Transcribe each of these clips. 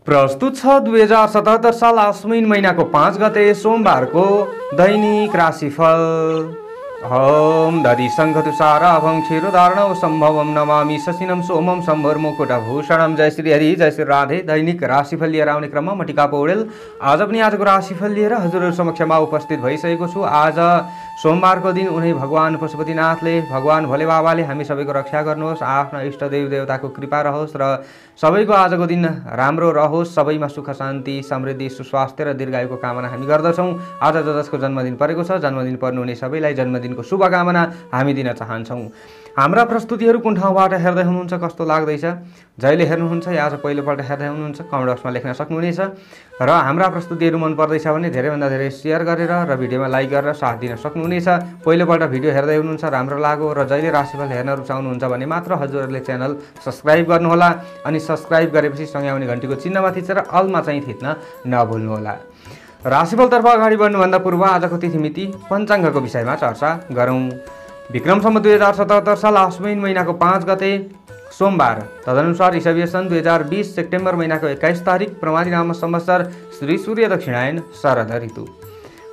प्रस्तुत छ 2077 साल आश्विन महिनाको 5 गते सोमबारको दैनिक राशिफल। ओम दधि संघतुषाराभं क्षीरोदारणं सम्भवं नमामि शशिनं सोमं सम्भरमुकुटभूषणं। जय श्री हरि, जय श्री राधे। दैनिक राशिफल लिएर आउने क्रममा म टिका पौडेल आज पनि आजको राशिफल लिएर हजुरहरू समक्षमा उपस्थित भइसकेको छु। आज सोमबारको दिन उनी भगवान पशुपतिनाथले, भगवान भोले बाबाले हामी सबैको रक्षा गर्नुहोस्, आफ्ना इष्टदेव देवताको कृपा रहोस् र सबैको आजको दिन राम्रो रहोस्, सबैमा सुख शान्ति समृद्धि सुस्वास्थ्य र दीर्घायुको कामना हामी गर्दछौँ। आज जसको जन्मदिन परेको छ, जन्मदिन पर्नुहुने सबैलाई जन्मदिनको शुभकामना हामी दिन चाहन्छौँ। हाम्रा प्रस्तुतिहरू कुन ठाउँबाट हेर्दै हुनुहुन्छ, कस्तो लाग्दैछ, जहिले हेर्नुहुन्छ या आज पहिलोपल्ट हेर्दै हुनुहुन्छ कमेन्ट बक्समा लेख्न सक्नुहुनेछ। र हाम्रा प्रस्तुतिहरू मन पर्दैछ भने धेरैभन्दा धेरै सेयर गरेर र भिडियोमा लाइक गरेर साथ दिन सक्नुहुनेछ। पहिलोपल्ट भिडियो हेर्दै हुनुहुन्छ, राम्रो लाग्यो र जहिले राशिफल हेर्न रुचाउनुहुन्छ भने मात्र हजुरहरूले च्यानल सब्सक्राइब गर्नुहोला। अनि सब्सक्राइब गरेपछि सँगै आउने घन्टीको चिन्हमा थिचेर अलमा चाहिँ थिच्न नभुल्नुहोला। राशिफलतर्फ अगाडि बढ्नुभन्दा पूर्व आजको तिथिमिति पञ्चाङ्गको विषयमा चर्चा गरौँ। विक्रम सम्वत 2077 साल आश्विन महिनाको 5 गते सोमबार, तदनुसार ईसवीय सन् 2020 सेप्टेम्बर महिनाको 21 तारिक, प्रमादी नाम संवत्सर, श्री सूर्य दक्षिणायन, शरद ऋतु।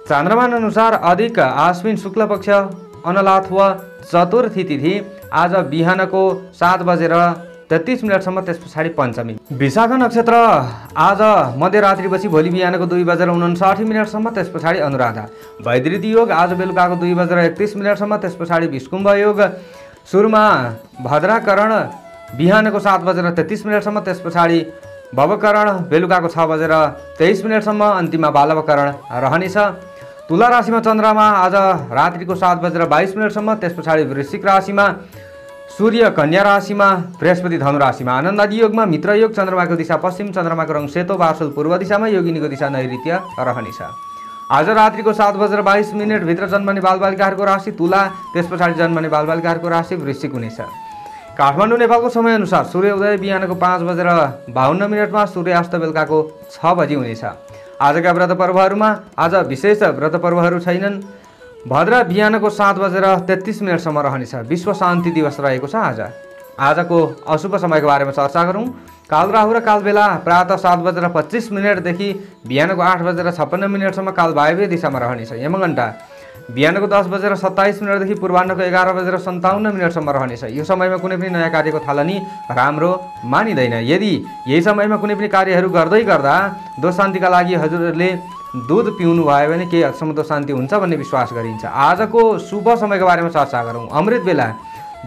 चान्द्रमान अनुसार अधिक आश्विन शुक्ल पक्ष अनलाथवा चतुर्थी तिथि आज बिहानको 7:33 त्यस पछाडि पञ्चमी। विशाखा नक्षत्र आज मध्यरात्रिपछि भोलि बिहानको 2:59 त्यस पछाडि अनुराधा। वैदृति योग आज बेलुकाको 2:31 त्यस पछाडि विष्कुम्भ योग। सुरुमा भद्राकरण बिहानको 7:33 त्यस पछाडि भवकरण बेलुकाको 6:23 अन्तिममा बालवकरण रहनेछ। तुला राशिमा चन्द्रमा आज रात्रिको 7:22 त्यस पछाडि वृश्चिक राशिमा, सूर्य कन्या राशिमा, बृहस्पति धनु राशिमा। आनन्द आदि योगमा मित्र योग, चन्द्रमाको दिशा पश्चिम, चन्द्रमाको रङ सेतो, वासुल पूर्व दिशामा, योगिनीको दिशा नैऋत्य रहनेछ। आज रात्रिको 7:22 भित्र जन्मने बालबालिकाहरूको राशि तुला, त्यस पछाडि जन्मने बालबालिकाहरूको राशि वृश्चिक हुनेछ। काठमाडौँ नेपालको समयअनुसार सूर्योदय बिहानको 5:52 सूर्यास्त बेलुकाको 6 बजी हुनेछ। आजका व्रत पर्वहरूमा आज विशेष व्रत पर्वहरू छैनन्। भद्र बिहानको 7:33 रहनेछ। विश्व शान्ति दिवस रहेको छ। आजको अशुभ समयको बारेमा चर्चा गरौँ। काल राहु र काल बेला प्रातः 7:25 देखि बिहानको 8:56 काल वायव्य दिशामा रहनेछ। यमघण्टा बिहानको 10:27 देखि पूर्वाह्नको 11:57 रहनेछ। यो समयमा कुनै पनि नयाँ कार्यको थालनी राम्रो मानिँदैन। यदि यही समयमा कुनै पनि कार्यहरू गर्दै गर्दा दोष शान्तिका लागि हजुरहरूले दूध पिउनु भयो भने केही हदसम्म दोष शान्ति हुन्छ भन्ने विश्वास गरिन्छ। आजको शुभ समयको बारेमा चर्चा गरौँ। अमृत बेला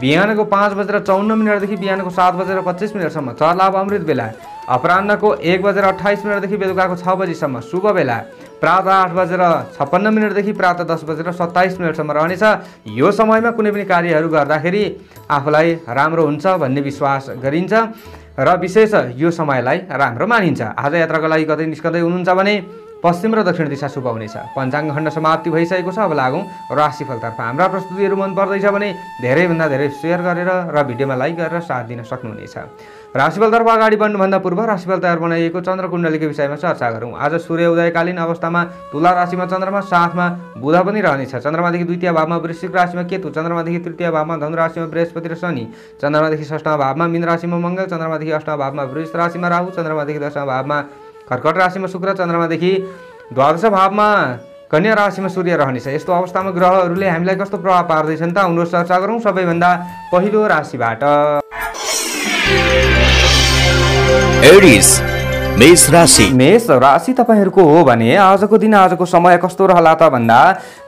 बिहानको 5:54 देखि बिहानको 7:25 चर लाभ अमृत बेला। अपराह्नको 1:28 देखि बेलुकाको 6 बजीसम्म शुभ बेला। प्रातः 8:56 देखि प्रातः 10:27 रहनेछ। यो समयमा कुनै पनि कार्यहरू गर्दाखेरि आफूलाई राम्रो हुन्छ भन्ने विश्वास गरिन्छ र विशेष यो समयलाई राम्रो मानिन्छ। आज यात्राको लागि कतै निस्कँदै हुनुहुन्छ भने पश्चिम र दक्षिण दिशा शुभ हुनेछ। पञ्चाङ्ग खण्ड समाप्ति भइसकेको छ। अब लागौँ राशिफलतर्फ। हाम्रा प्रस्तुतिहरू मन पर्दैछ भने धेरैभन्दा धेरै सेयर गरेर र भिडियोमा लाइक गरेर साथ दिन सक्नुहुनेछ। राशिफलतर्फ अगाडि बढ्नुभन्दा पूर्व राशिफल तयार बनाइएको चन्द्रकुण्डलीको विषयमा चर्चा गरौँ। आज सूर्योदयकालीन अवस्थामा तुला राशिमा चन्द्रमा, साथमा बुध पनि रहनेछ। चन्द्रमादेखि द्वितीय भावमा वृश्चिक राशिमा केतु, चन्द्रमादेखि तृतीय भावमा धनु राशिमा बृहस्पति र शनि, चन्द्रमादेखि षष्ठमा भावमा मीन राशिमा मङ्गल, चन्द्रमादेखि अष्टमा भावमा वृष राशिमा राहु, चन्द्रमादेखि दशमा भावमा कर्कट राशिमा शुक्र, चन्द्रमादेखि द्वादश भावमा कन्या राशिमा सूर्य रहनेछ। यस्तो अवस्थामा ग्रहहरूले हामीलाई कस्तो प्रभाव पार्दैछन् त उनीहरू चर्चा गरौँ। सबैभन्दा पहिलो राशिबाट एरिस मेष राशि। मेष राशि तपाईहरूको हो भने आजको दिन, आजको समय कस्तो रहला त भन्दा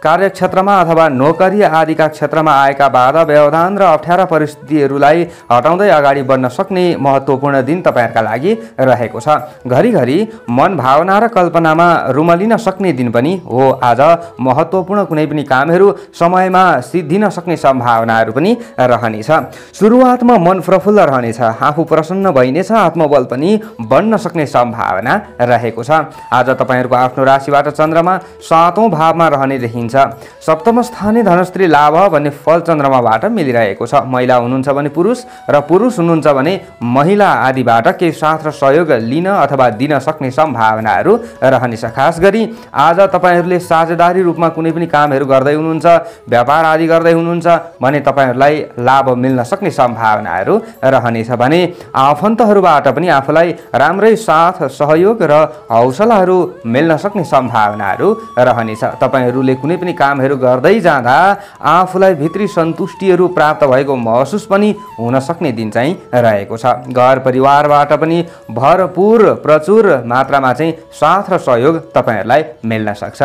कार्यक्षेत्रमा अथवा नोकरी आदिका क्षेत्रमा आएका बाधा व्यवधान र अप्ठ्यारा परिस्थितिहरूलाई हटाउँदै अगाडि बढ्न सक्ने महत्त्वपूर्ण दिन तपाईँहरूका लागि रहेको छ। घरिघरि मन भावना र कल्पनामा रुमलिन सक्ने दिन पनि हो। आज महत्त्वपूर्ण कुनै पनि कामहरू समयमा सिद्धिन सक्ने सम्भावनाहरू पनि रहनेछ। सुरुवातमा मन प्रफुल्ल रहनेछ, आफू प्रसन्न भइनेछ, आत्मबल पनि बढ्न सक्ने सम्भावना रहेको छ। आज तपाईँहरूको आफ्नो राशिबाट चन्द्रमा 7औं भावमा रहने देखिन्छ। सप्तम स्थानीय धनस्त्री लाभ भन्ने फल चन्द्रमाबाट मिलिरहेको छ। महिला हुनुहुन्छ भने पुरुष र पुरुष हुनुहुन्छ भने महिला आदिबाट केही साथ र सहयोग लिन अथवा दिन सक्ने सम्भावनाहरू रहनेछ। खास गरी आज तपाईँहरूले साझेदारी रूपमा कुनै पनि कामहरू गर्दै हुनुहुन्छ, व्यापार आदि गर्दै हुनुहुन्छ भने तपाईँहरूलाई लाभ मिल्न सक्ने सम्भावनाहरू रहनेछ भने आफन्तहरूबाट पनि आफूलाई राम्रै साथ साथ सहयोग र हौसलाहरू मिल्न सक्ने सम्भावनाहरू रहनेछ। तपाईँहरूले कुनै पनि कामहरू गर्दै जाँदा आफूलाई भित्री सन्तुष्टिहरू प्राप्त भएको महसुस पनि हुन सक्ने दिन चाहिँ रहेको छ। घर परिवारबाट पनि भरपूर प्रचुर मात्रामा चाहिँ साथ र सहयोग तपाईँहरूलाई मिल्न सक्छ।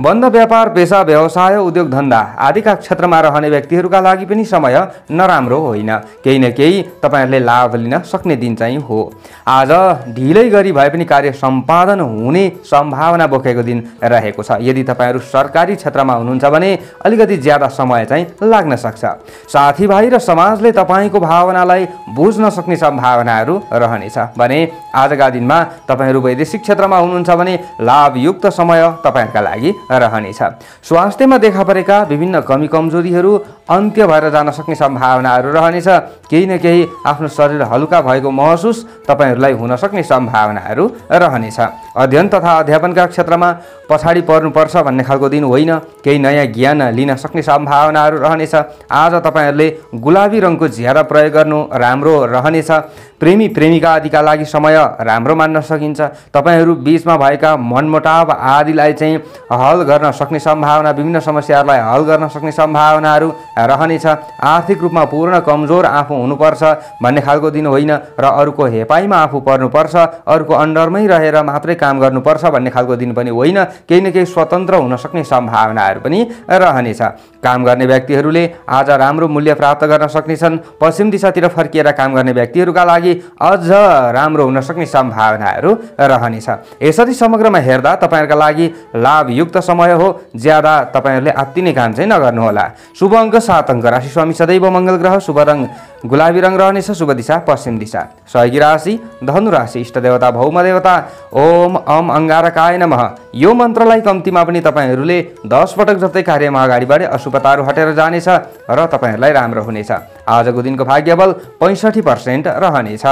बन्द व्यापार, पेसा, व्यवसाय, उद्योग धन्दा आदिका क्षेत्रमा रहने व्यक्तिहरूका लागि पनि समय नराम्रो होइन। केही न केही तपाईँहरूले लाभ लिन सक्ने दिन चाहिँ हो। आज ढिलै गरी भए पनि कार्य सम्पादन हुने सम्भावना बोकेको दिन रहेको छ। यदि तपाईँहरू सरकारी क्षेत्रमा हुनुहुन्छ भने अलिकति ज्यादा समय चाहिँ लाग्न सक्छ। साथीभाइ र समाजले तपाईँको भावनालाई बुझ्न सक्ने सम्भावनाहरू रहनेछ भने आजका दिनमा तपाईँहरू वैदेशिक क्षेत्रमा हुनुहुन्छ भने लाभयुक्त समय तपाईँहरूका लागि रहनेछ। स्वास्थ्यमा देखा परेका विभिन्न कमी कमजोरीहरू अन्त्य भएर जान सक्ने सम्भावनाहरू रहनेछ। केही न केही आफ्नो शरीर हलुका भएको महसुस तपाईँहरूलाई हुन सक्ने सम्भावनाहरू रहनेछ। अध्ययन तथा अध्यापनका क्षेत्रमा पछाडि पर्नुपर्छ भन्ने खालको दिन होइन। केही नयाँ ज्ञान लिन सक्ने सम्भावनाहरू रहनेछ। आज तपाईँहरूले गुलाबी रङको ज्यादा प्रयोग गर्नु राम्रो रहनेछ। प्रेमी प्रेमिका आदिका लागि समय राम्रो मान्न सकिन्छ। तपाईँहरू बीचमा भएका मनमुटाव आदिलाई चाहिँ हल गर्न सक्ने सम्भावना, विभिन्न समस्याहरूलाई हल गर्न सक्ने सम्भावनाहरू रहनेछ। आर्थिक रूपमा पूर्ण कमजोर आफू हुनुपर्छ भन्ने खालको दिन होइन र अरूको हेपाइमा आफू पर्नुपर्छ, अरूको अन्डरमै रहेर मात्रै काम गर्नुपर्छ भन्ने खालको दिन पनि होइन। केही न केही स्वतन्त्र हुन सक्ने सम्भावनाहरू पनि रहनेछ। काम गर्ने व्यक्तिहरूले आज राम्रो मूल्य प्राप्त गर्न सक्नेछन्। पश्चिम दिशातिर फर्किएर काम गर्ने व्यक्तिहरूका लागि अझ राम्रो हुन सक्ने सम्भावनाहरू रहनेछ। यसरी समग्रमा हेर्दा तपाईँहरूका लागि लाभयुक्त समय हो। ज्यादा तपाईँहरूले आत्तिने काम चाहिँ नगर्नुहोला। शुभ अङ्क 7 अङ्क। राशि स्वामी सदैव मङ्गल ग्रह। शुभ रङ गुलाबी रङ रहनेछ। शुभ दिशा पश्चिम दिशा। सहयोगी राशि धनु राशि। इष्ट देवता भौम देवता ओम अम अंगारकाय नमः। यो मन्त्रलाई कम्तीमा पनि तपाईँहरूले 10 पटक जस्तै कार्यमा अगाडि बढे अशुभताहरू हटेर जानेछ र तपाईँहरूलाई राम्रो हुनेछ। आजको दिनको भाग्यबल 65% रहनेछ।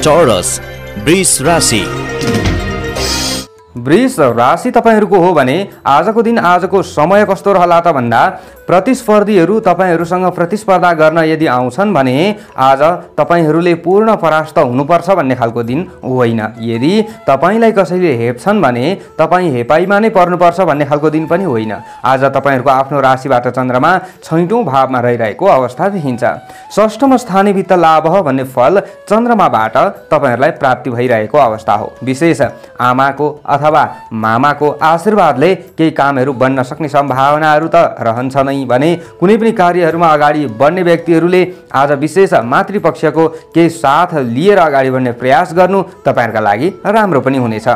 चौरस वृष राशि। वृष राशि तपाईँहरूको हो भने आजको दिन, आजको समय कस्तो रहला त भन्दा प्रतिस्पर्धीहरू तपाईँहरूसँग प्रतिस्पर्धा गर्न यदि आउँछन् भने आज तपाईँहरूले पूर्ण परास्त हुनुपर्छ भन्ने खालको दिन होइन। यदि तपाईँलाई कसैले हेप्छन् भने तपाईँ हेपाइमा नै पर्नुपर्छ भन्ने खालको दिन पनि होइन। आज तपाईँहरूको आफ्नो राशिबाट चन्द्रमा 6औं भावमा रहिरहेको अवस्था देखिन्छ। 6ष्ठम स्थानीय वित्त लाभ भन्ने फल चन्द्रमाबाट तपाईँहरूलाई प्राप्ति भइरहेको अवस्था हो। विशेष आमाको अथवा मामाको आशीर्वादले केही कामहरू बन्न सक्ने सम्भावनाहरू त रहन्छ नै भने कुनै पनि कार्यहरूमा अगाडि बढ्ने व्यक्तिहरूले आज विशेष मातृपक्षको केही साथ लिएर अगाडि बढ्ने प्रयास गर्नु तपाईँहरूका लागि राम्रो पनि हुनेछ।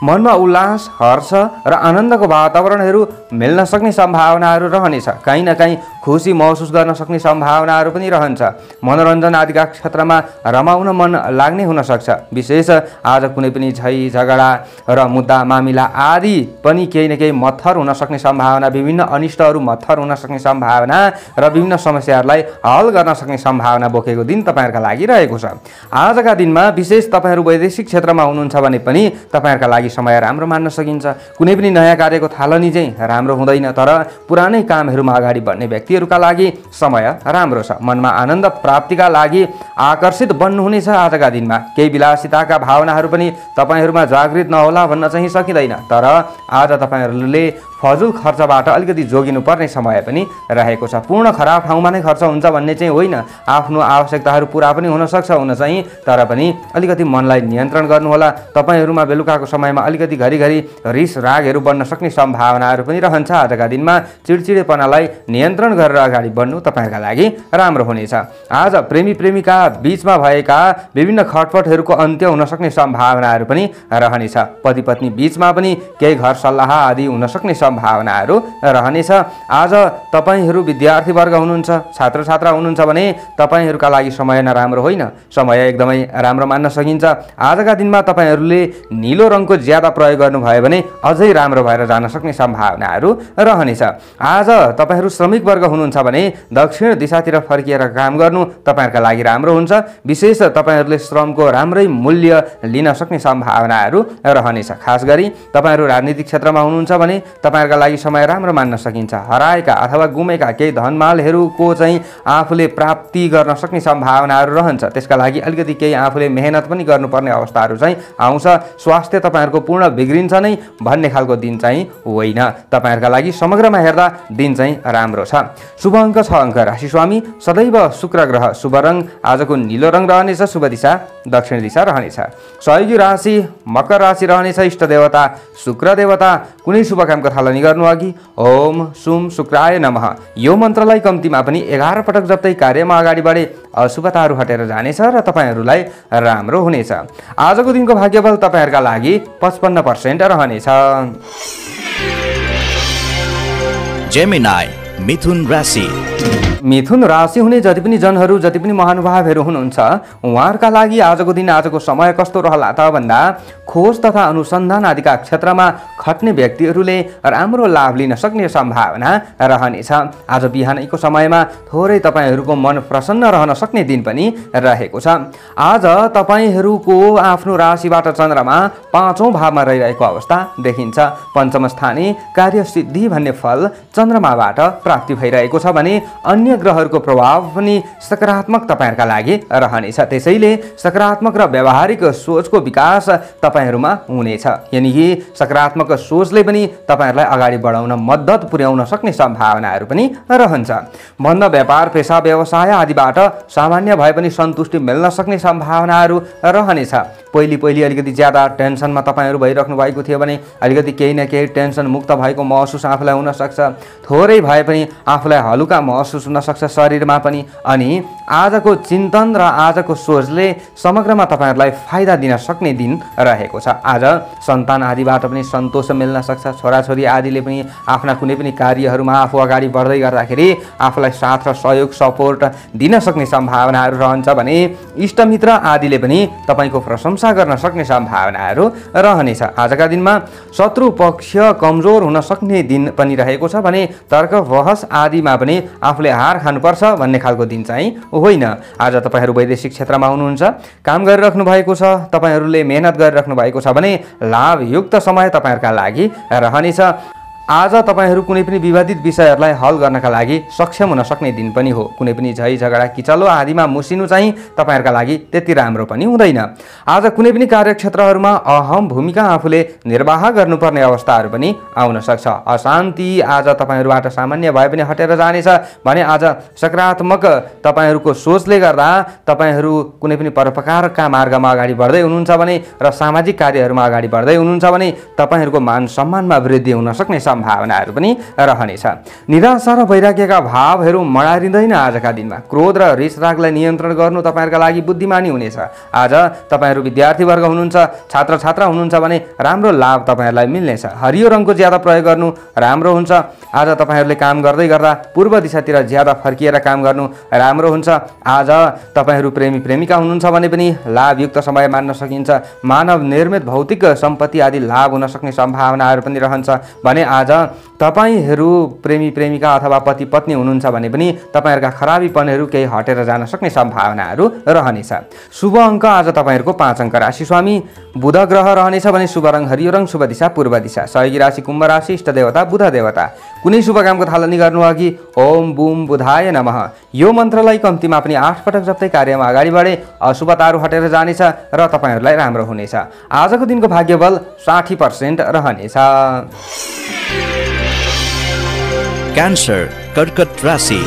मनमा उल्लास, हर्ष र आनन्दको वातावरणहरू मिल्न सक्ने सम्भावनाहरू रहनेछ। कहीँ न कहीँ खुसी महसुस गर्न सक्ने सम्भावनाहरू पनि रहन्छ। मनोरञ्जन आदिका क्षेत्रमा रमाउन मन लाग्ने हुन सक्छ। विशेष आज कुनै पनि झै झगडा र मुद्दा मामिला आदि पनि केही न केही मत्थर हुन सक्ने सम्भावना, विभिन्न अनिष्टहरू मत्थर हुन सक्ने सम्भावना र विभिन्न समस्याहरूलाई हल गर्न सक्ने सम्भावना बोकेको दिन तपाईँहरूका लागि रहेको छ। आजका दिनमा विशेष तपाईँहरू वैदेशिक क्षेत्रमा हुनुहुन्छ भने पनि तपाईँहरूका लागि समय राम्रो मान्न सकिन्छ। कुनै पनि नयाँ कार्यको थालनी चाहिँ राम्रो हुँदैन, तर पुरानै कामहरूमा अगाडि बढ्ने व्यक्तिहरूका लागि समय राम्रो छ। मनमा आनन्द प्राप्तिका लागि आकर्षित बन्नुहुनेछ। आजका दिनमा केही विलासिताका भावनाहरू पनि तपाईँहरूमा जागृत नहोला भन्न चाहिँ सकिँदैन, तर आज तपाईँहरूले फजुल खर्चबाट अलिकति जोगिनुपर्ने समय पनि रहेको छ। पूर्ण खराब ठाउँमा नै खर्च हुन्छ भन्ने चाहिँ होइन। आफ्नो आवश्यकताहरू पुरा पनि हुन सक्छ, हुन चाहिँ, तर पनि अलिकति मनलाई नियन्त्रण गर्नुहोला। तपाईँहरूमा बेलुकाको समयमा अलिकति घरिघरि रिस रागहरू बन्न सक्ने सम्भावनाहरू पनि रहन्छ। आजका दिनमा चिडचिडेपनालाई नियन्त्रण गरेर अगाडि बढ्नु तपाईँहरूका लागि राम्रो हुनेछ। आज प्रेमी प्रेमिका बीचमा भएका विभिन्न खटपटहरूको अन्त्य हुन सक्ने सम्भावनाहरू पनि रहनेछ। पति पत्नी बीचमा पनि केही घर सल्लाह आदि हुन सक्ने सम्भावनाहरू रहनेछ। आज तपाईँहरू विद्यार्थी वर्ग हुनुहुन्छ, छात्र छात्रा हुनुहुन्छ भने तपाईँहरूका लागि समय नराम्रो होइन, समय एकदमै राम्रो मान्न सकिन्छ। आजका दिनमा तपाईँहरूले नीलो रङको ज्यादा प्रयोग गर्नुभयो भने अझै राम्रो भएर जान सक्ने सम्भावनाहरू रहनेछ। आज तपाईँहरू श्रमिक वर्ग हुनुहुन्छ भने दक्षिण दिशातिर फर्किएर काम गर्नु तपाईँहरूका लागि राम्रो हुन्छ। विशेष तपाईँहरूले श्रमको राम्रै मूल्य लिन सक्ने सम्भावनाहरू रहनेछ। खास गरी तपाईँहरू राजनीतिक क्षेत्रमा हुनुहुन्छ भने तपाईहरुका लागि समय राम्रो मान्न सकिन्छ। हराएका अथवा गुमेका केही धनमालहरूको चाहिँ आफूले प्राप्ति गर्न सक्ने सम्भावनाहरू रहन्छ। त्यसका लागि अलिकति केही आफूले मेहनत पनि गर्नुपर्ने अवस्थाहरू चाहिँ आउँछ। स्वास्थ्य तपाईहरुको पूर्ण बिग्रिन्छ नै भन्ने खालको दिन चाहिँ होइन। तपाईहरुका लागि समग्रमा हेर्दा दिन चाहिँ राम्रो छ। शुभ अङ्क 6 अङ्क। राशि स्वामी सदैव शुक्र ग्रह। शुभ रङ आजको नीलो रङ रहनेछ। शुभ दिशा दक्षिण दिशा रहनेछ। सहयोगी राशि मकर राशि रहनेछ। इष्ट देवता शुक्र देवता। कुनै शुभ कामको थालनी गर्नु अघि ओम सुम शुक्राय नमः यो मन्त्रलाई कम्तीमा पनि 11 पटक जप्दै कार्यमा अगाडि बढे अशुभताहरू हटेर जानेछ र तपाईहरुलाई राम्रो हुनेछ। आजको दिनको भाग्यबल तपाईहरुका लागि 55% रहनेछ। जेमिनाई मिथुन राशि। मिथुन राशि हुने जति पनि जनहरू, जति पनि महानुभावहरू हुनुहुन्छ, उहाँहरूका लागि आजको दिन, आजको समय कस्तो रहला त भन्दा खोज तथा अनुसन्धान आदिका क्षेत्रमा खट्ने व्यक्तिहरूले राम्रो लाभ लिन सक्ने सम्भावना रहनेछ। आज बिहानैको समयमा थोरै तपाईहरूको मन प्रसन्न रहन सक्ने दिन पनि रहेको छ। आज तपाईहरूको आफ्नो राशिबाट चन्द्रमा 5औं भावमा रहिरहेको अवस्था देखिन्छ। पञ्चम स्थाने कार्यसिद्धि भन्ने फल चन्द्रमाबाट प्राप्ति भइरहेको छ भने अन्य ग्रहहरूको प्रभाव पनि सकारात्मक तपाईहरुका लागि रहनेछ। त्यसैले सकारात्मक र व्यावहारिक सोचको विकास तपाईहरुमा हुनेछ। यानि कि सकारात्मक सोचले पनि तपाईहरुलाई अगाडि बढाउन मद्दत पुर्याउन सक्ने सम्भावनाहरू पनि रहन्छ। भन्दा व्यापार पेशा व्यवसाय आदिबाट सामान्य भए पनि सन्तुष्टि मिल्न सक्ने सम्भावनाहरू रहनेछ। पहिले अलिकति ज्यादा टेन्सनमा तपाईहरु भइराख्नु भएको थियो भने अलिकति केही न केही टेन्सन मुक्त भएको महसुस आफूलाई हुन सक्छ। थोरै भए पनि आफूलाई हलुका महसुस हुन सक्छ शरीरमा पनि। अनि आजको चिन्तन र आजको सोचले समग्रमा तपाईहरुलाई फाइदा दिन सक्ने दिन रहेको छ। आज सन्तान आदिबाट पनि सन्तोष मिल्न सक्छ। छोराछोरी आदिले पनि आफ्ना कुनै पनि कार्यहरूमा आफू अगाडि बढ्दै गर्दाखेरि आफूलाई साथ र सहयोग सपोर्ट दिन सक्ने सम्भावनाहरू रहन्छ भने इष्टमित्र आदिले पनि तपाईको प्रशंसा गर्न सक्ने सम्भावनाहरू रहनेछ। आजका दिनमा शत्रु पक्ष कमजोर हुन सक्ने दिन पनि रहेको छ भने तर्क बहस आदिमा पनि आफूले हार खानुपर्छ भन्ने खालको दिन चाहिँ होइन। आज तपाईहरु वैदेशिक क्षेत्रमा हुनुहुन्छ, काम गरिराख्नु भएको छ, तपाईहरुले मेहनत गरिराख्नु भएको छ भने लाभयुक्त समय तपाईहरुका लागि रहनेछ। आज तपाईहरु कुनै पनि विवादित विषयहरूलाई हल गर्नका लागि सक्षम हुन सक्ने दिन पनि हो। कुनै पनि झै झगडा किचलो आदिमा मुसिनु चाहिँ तपाईहरुका लागि त्यति राम्रो पनि हुँदैन। आज कुनै पनि कार्यक्षेत्रहरूमा अहम भूमिका आफूले निर्वाह गर्नुपर्ने अवस्थाहरू पनि आउन सक्छ। अशान्ति आज तपाईहरुबाट सामान्य भए पनि हटेर जानेछ भने आज सकारात्मक तपाईहरुको सोचले गर्दा तपाईहरु कुनै पनि परोपकारका मार्गमा अगाडि बढ्दै हुनुहुन्छ भने र सामाजिक कार्यहरूमा अगाडि बढ्दै हुनुहुन्छ भने तपाईहरुको मान सम्मानमा वृद्धि हुन सक्ने सम्भावनाहरू पनि रहनेछ। निराशा र वैराग्यका भावहरू मडारिँदैन आजका दिनमा। क्रोध र रिस रागलाई नियन्त्रण गर्नु तपाईहरुका लागि बुद्धिमानी हुनेछ। आज तपाईहरु विद्यार्थी वर्ग हुनुहुन्छ, छात्र छात्रा हुनुहुन्छ भने राम्रो लाभ तपाईहरुलाई मिल्नेछ। हरियो रङको ज्यादा प्रयोग गर्नु राम्रो हुन्छ। आज तपाईहरुले काम गर्दै गर्दा पूर्व दिशातिर ज्यादा फर्किएर काम गर्नु राम्रो हुन्छ। आज तपाईहरु प्रेमी प्रेमिका हुनुहुन्छ भने पनि लाभयुक्त समय मान्न सकिन्छ। मानव निर्मित भौतिक सम्पत्ति आदि लाभ हुन सक्ने सम्भावनाहरू पनि रहन्छ भने आज तपाईहरु प्रेमी प्रेमिका अथवा पति पत्नी हुनुहुन्छ भने पनि तपाईहरुका खराबीपनहरू केही हटेर जान सक्ने सम्भावनाहरू रहनेछ। शुभ अङ्क आज तपाईहरुको 5 अङ्क। राशि स्वामी बुध ग्रह रहनेछ भने शुभ रङ हरियो रङ। शुभ दिशा पूर्व दिशा। सहयोगी राशि कुम्भ राशि। इष्ट देवता बुध देवता। कुनै शुभ कामको थालनी गर्नु अघि ओम बुम बुधाय नमः यो मन्त्रलाई कम्तीमा पनि 8 पटक जप्दै कार्यमा अगाडि बढे अशुभताहरू हटेर जानेछ र तपाईहरुलाई राम्रो हुनेछ। आजको दिनको भाग्यबल 60% रहनेछ। क्यान्सर कर्कट राशि।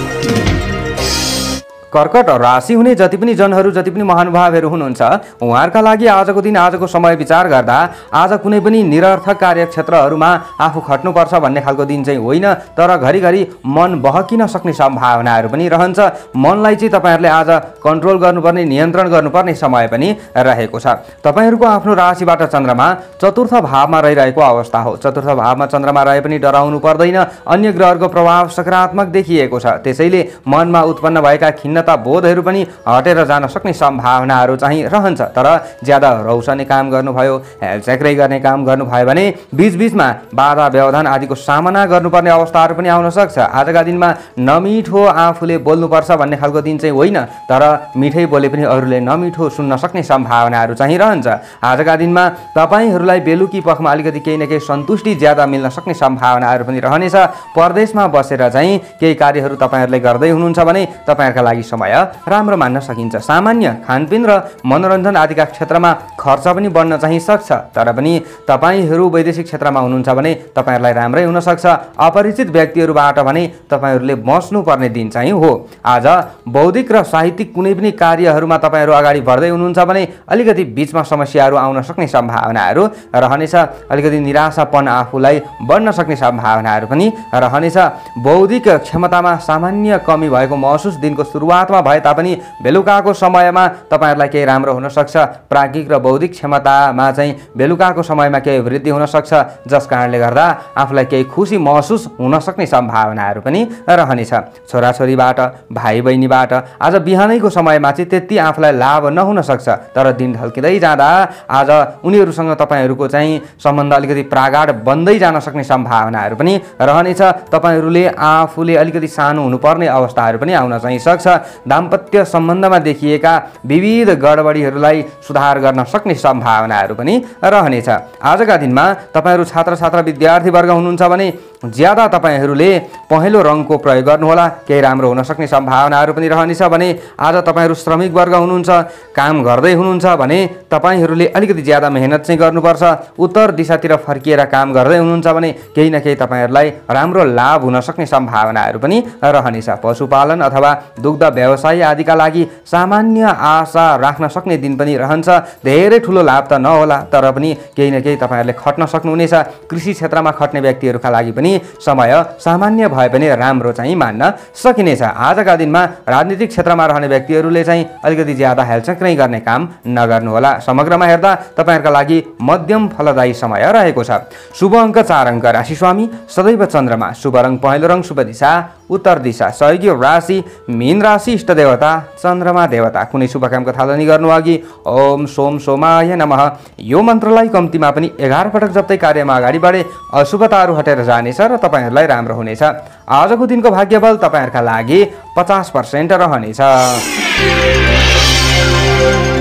कर्कट राशि हुने जति पनि जनहरू, जति पनि महानुभावहरू हुनुहुन्छ, उहाँहरूका लागि आजको दिन, आजको समय विचार गर्दा आज कुनै पनि निरर्थक कार्यक्षेत्रहरूमा आफू खट्नुपर्छ भन्ने खालको दिन चाहिँ होइन। तर घरिघरि मन बहकिन सक्ने सम्भावनाहरू पनि रहन्छ। मनलाई चाहिँ तपाईहरुले आज कन्ट्रोल गर्नुपर्ने, नियन्त्रण गर्नुपर्ने समय पनि रहेको छ। तपाईहरुको आफ्नो राशिबाट चन्द्रमा चतुर्थ भावमा रहिरहेको अवस्था हो। चतुर्थ भावमा चन्द्रमा रहे पनि डराउनु पर्दैन। अन्य ग्रहहरूको प्रभाव सकारात्मक देखिएको छ। त्यसैले मनमा उत्पन्न भएका खिन्न सामान्यता बोधहरू पनि हटेर जान सक्ने सम्भावनाहरू चाहिँ रहन्छ। तर ज्यादा रौसने काम गर्नुभयो, हेलचेक्रै गर्ने काम गर्नुभयो भने बीचबीचमा बाधा व्यवधान आदिको सामना गर्नुपर्ने अवस्थाहरू पनि आउन सक्छ। आजका दिनमा नमिठो आफूले बोल्नुपर्छ भन्ने खालको दिन चाहिँ होइन, तर मिठै बोले पनि अरूले नमिठो सुन्न सक्ने सम्भावनाहरू चाहिँ रहन्छ। आजका दिनमा तपाईँहरूलाई बेलुकी पखमा अलिकति केही न केही सन्तुष्टि ज्यादा मिल्न सक्ने सम्भावनाहरू पनि रहनेछ। परदेशमा बसेर चाहिँ केही कार्यहरू तपाईँहरूले गर्दै हुनुहुन्छ भने तपाईँहरूका लागि समय राम्रो मान्न सकिन्छ। सामान्य खानपिन र मनोरञ्जन आदिका क्षेत्रमा खर्च पनि बढ्न चाहिँ सक्छ, तर पनि तपाईँहरू वैदेशिक क्षेत्रमा हुनुहुन्छ भने तपाईँहरूलाई राम्रै हुनसक्छ। अपरिचित व्यक्तिहरूबाट भने तपाईँहरूले बस्नुपर्ने दिन चाहिँ हो। आज बौद्धिक र साहित्यिक कुनै पनि कार्यहरूमा तपाईँहरू अगाडि बढ्दै हुनुहुन्छ भने अलिकति बिचमा समस्याहरू आउन सक्ने सम्भावनाहरू रहनेछ। अलिकति निराशापन आफूलाई बढ्न सक्ने सम्भावनाहरू पनि रहनेछ। बौद्धिक क्षमतामा सामान्य कमी भएको महसुस दिनको सुरुवातमा भए तापनि बेलुकाको समयमा तपाईँहरूलाई केही राम्रो हुनसक्छ। प्राज्ञिक र बौद्धिक क्षमतामा चाहिँ बेलुकाको समयमा केही वृद्धि हुनसक्छ, जस कारणले गर्दा आफूलाई केही खुसी महसुस हुन सक्ने सम्भावनाहरू पनि रहनेछ। छोराछोरीबाट, भाइ बहिनीबाट आज बिहानैको समयमा चाहिँ त्यति आफूलाई लाभ नहुन सक्छ, तर दिन ढल्किँदै जाँदा आज उनीहरूसँग तपाईँहरूको चाहिँ सम्बन्ध अलिकति प्रागाढ बन्दै जान सक्ने सम्भावनाहरू पनि रहनेछ। तपाईँहरूले आफूले अलिकति सानो हुनुपर्ने अवस्थाहरू पनि आउन चाहिँ सक्छ। दाम्पत्य सम्बन्धमा देखिएका विविध गडबडीहरूलाई सुधार गर्न सक्ने सम्भावनाहरू पनि रहनेछ। आजका दिनमा तपाईँहरू छात्र छात्रा विद्यार्थीवर्ग हुनुहुन्छ भने ज्यादा तपाईँहरूले पहेँलो रङको प्रयोग गर्नुहोला, केही राम्रो हुन सक्ने सम्भावनाहरू पनि रहनेछ। भने आज तपाईँहरू श्रमिक वर्ग हुनुहुन्छ, काम गर्दै हुनुहुन्छ भने तपाईँहरूले अलिकति ज्यादा मेहनत चाहिँ गर्नुपर्छ। उत्तर दिशातिर फर्किएर काम गर्दै हुनुहुन्छ भने केही न केही तपाईँहरूलाई राम्रो लाभ हुन सक्ने सम्भावनाहरू पनि रहनेछ। पशुपालन अथवा दुग्ध व्यवसाय आदिका लागि सामान्य आशा राख्न सक्ने दिन पनि रहन्छ। धेरै ठुलो लाभ त नहोला, तर पनि केही न केही तपाईँहरूले खट्न सक्नुहुनेछ। कृषि क्षेत्रमा खट्ने व्यक्तिहरूका लागि पनि समय सामान्य भए पनि राम्रो चाहिँ मान्न सकिनेछ। आजका दिनमा राजनीतिक क्षेत्रमा रहने व्यक्तिहरूले चाहिँ अलिकति ज्यादा हेलचक्रै गर्ने काम नगर्नुहोला। समग्रमा हेर्दा तपाईँहरूका लागि मध्यम फलदायी समय रहेको छ। शुभ अङ्क 4 अङ्क, राशि स्वामी सदैव चन्द्रमा, शुभ रङ पहेँलो रङ, शुभ दिशा उत्तर दिशा, सहयोगी राशि मीन राशि, इष्ट देवता चन्द्रमा देवता। कुनै शुभ कामको थालनी गर्नु अघि ओम सोम सोमाय नमः यो मन्त्रलाई कम्तीमा पनि 11 पटक जप्दै कार्यमा अगाडि बढे अशुभताहरू हटेर जानेछ र तपाईँहरूलाई राम्रो हुनेछ। आजको दिनको भाग्यबल तपाईँहरूका लागि 50% रहनेछ।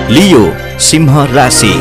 लियो सिंह राशि।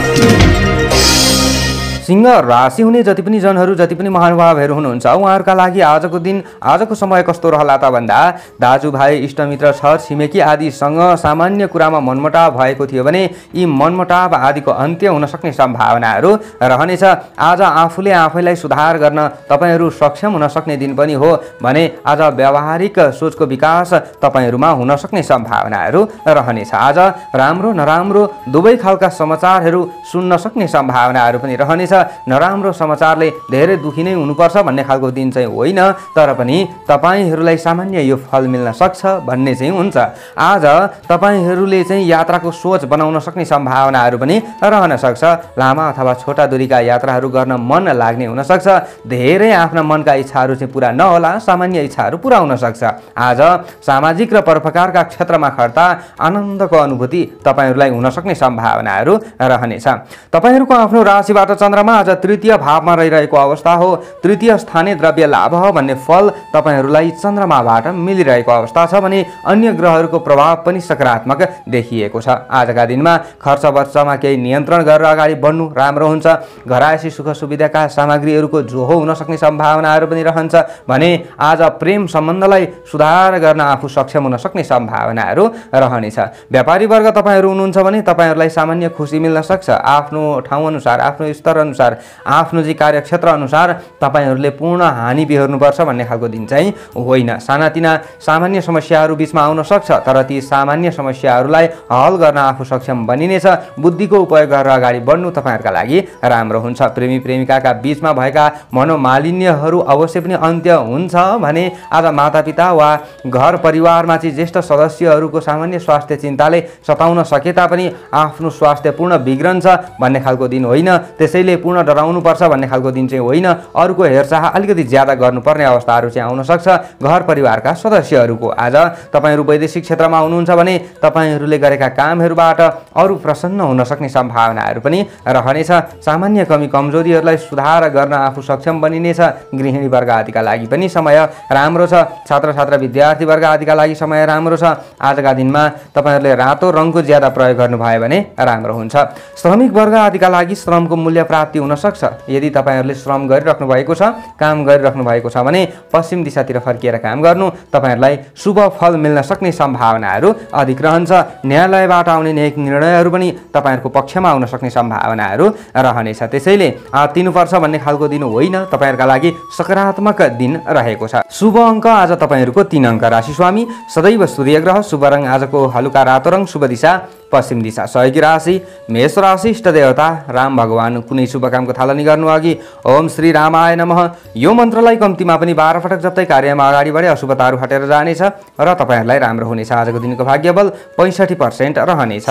सिंह राशि हुने जति पनि जनहरू, जति पनि महानुभावहरू हुनुहुन्छ, उहाँहरूका लागि आजको दिन, आजको समय कस्तो रहला त भन्दा दाजुभाइ, इष्टमित्र, छर छिमेकी आदिसँग सामान्य कुरामा मनमुटाव भएको थियो भने यी मनमुटाव आदिको अन्त्य हुन सक्ने सम्भावनाहरू रहनेछ। आज आफूले आफैलाई सुधार गर्न तपाईँहरू सक्षम हुन सक्ने दिन पनि हो भने आज व्यावहारिक सोचको विकास तपाईँहरूमा हुन सक्ने सम्भावनाहरू रहनेछ। आज राम्रो नराम्रो दुवै खालका समाचारहरू सुन्न सक्ने सम्भावनाहरू पनि रहनेछ। नराम्रो समाचारले धेरै दुखी नै हुनुपर्छ भन्ने खालको दिन चाहिँ होइन, तर पनि तपाईँहरूलाई सामान्य यो फल मिल्न सक्छ भन्ने चाहिँ हुन्छ। आज तपाईँहरूले चाहिँ यात्राको सोच बनाउन सक्ने सम्भावनाहरू पनि रहन सक्छ। लामा अथवा छोटा दूरीका यात्राहरू गर्न मन लाग्ने हुन सक्छ। धेरै आफ्ना मनका इच्छाहरू चाहिँ पुरा नहोला, सामान्य इच्छाहरू पुरा हुन सक्छ। आज सामाजिक र परोपकारका क्षेत्रमा खर्ता आनन्दको अनुभूति तपाईँहरूलाई हुन सक्ने सम्भावनाहरू रहनेछ। तपाईँहरूको आफ्नो राशिबाट चन्द्रमा आज तृतीय भावमा रहिरहेको अवस्था हो। तृतीय स्थानीय द्रव्य लाभ हो भन्ने फल तपाईँहरूलाई चन्द्रमाबाट मिलिरहेको अवस्था छ भने अन्य ग्रहहरूको प्रभाव पनि सकारात्मक देखिएको छ। आजका दिनमा खर्च बर्चमा केही नियन्त्रण गरेर अगाडि बढ्नु राम्रो हुन्छ। घरायसी सुख सुविधाका सामग्रीहरूको जोहो हुन सक्ने सम्भावनाहरू पनि रहन्छ भने आज प्रेम सम्बन्धलाई सुधार गर्न आफू सक्षम हुन सक्ने सम्भावनाहरू रहनेछ। व्यापारी वर्ग तपाईँहरू हुनुहुन्छ भने तपाईँहरूलाई सामान्य खुसी मिल्न सक्छ। आफ्नो ठाउँ अनुसार, आफ्नो स्तर अनुसार, आफ्नो चाहिँ कार्यक्षेत्र अनुसार तपाईँहरूले पूर्ण हानि बिहोर्नुपर्छ भन्ने खालको दिन चाहिँ होइन। सानातिना सामान्य समस्याहरू बिचमा आउन सक्छ, तर ती सामान्य समस्याहरूलाई हल गर्न आफू सक्षम बनिनेछ। बुद्धिको उपयोग गरेर अगाडि बढ्नु तपाईँहरूका लागि राम्रो हुन्छ। प्रेमी प्रेमिकाका बिचमा भएका मनोमालिन्यहरू अवश्य पनि अन्त्य हुन्छ भने आज मातापिता वा घर परिवारमा चाहिँ ज्येष्ठ सदस्यहरूको सामान्य स्वास्थ्य चिन्ताले सताउन सके तापनि आफ्नो स्वास्थ्य पूर्ण बिग्रन्छ भन्ने खालको दिन होइन। त्यसैले पूर्ण डराउनुपर्छ भन्ने खालको दिन चाहिँ होइन। अरूको हेरचाह अलिकति ज्यादा गर्नुपर्ने अवस्थाहरू चाहिँ आउन सक्छ घर परिवारका सदस्यहरूको। आज तपाईँहरू वैदेशिक क्षेत्रमा हुनुहुन्छ भने तपाईँहरूले गरेका कामहरूबाट अरू प्रसन्न हुन सक्ने सम्भावनाहरू पनि रहनेछ। सामान्य कमी कमजोरीहरूलाई सुधार गर्न आफू सक्षम बनिनेछ। गृहिणी वर्ग आदिका लागि पनि समय राम्रो छ। छात्र छात्रा विद्यार्थी वर्ग आदिका लागि समय राम्रो छ। आजका दिनमा तपाईँहरूले रातो रङको ज्यादा प्रयोग गर्नुभयो भने राम्रो हुन्छ। श्रमिक वर्ग आदिका लागि श्रमको मूल्य प्राप्ति हुन सक्छ। यदि तपाईँहरूले श्रम गरिराख्नु भएको छ, काम गरिराख्नु भएको छ भने पश्चिम दिशातिर फर्किएर काम गर्नु तपाईँहरूलाई शुभ फल मिल्न सक्ने सम्भावनाहरू अधिक रहन्छ। न्यायालयबाट आउने न्यायिक निर्णयहरू पनि तपाईँहरूको पक्षमा आउन सक्ने सम्भावनाहरू रहनेछ। त्यसैले आत्तिनुपर्छ भन्ने खालको दिन होइन, तपाईँहरूका लागि सकारात्मक दिन रहेको छ। शुभ अङ्क आज तपाईँहरूको 3 अङ्क। राशि स्वामी सदैव सूर्य ग्रह। शुभ रङ आजको हलुका रातो रङ। शुभ दिशा पश्चिम दिशा। सहयोगी राशि मेष राशि। इष्ट देवता राम भगवान। कुनै शुभ कामको थालनी गर्नु अघि ओम श्री रामाय नमः यो मन्त्रलाई कम्तीमा पनि 12 पटक जप्दै कार्यमा अगाडि बढे अशुभताहरू हटेर जानेछ र तपाईँहरूलाई राम्रो हुनेछ। आजको दिनको भाग्यबल 65% रहनेछ।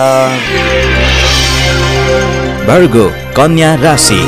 भर्गो कन्या राशि।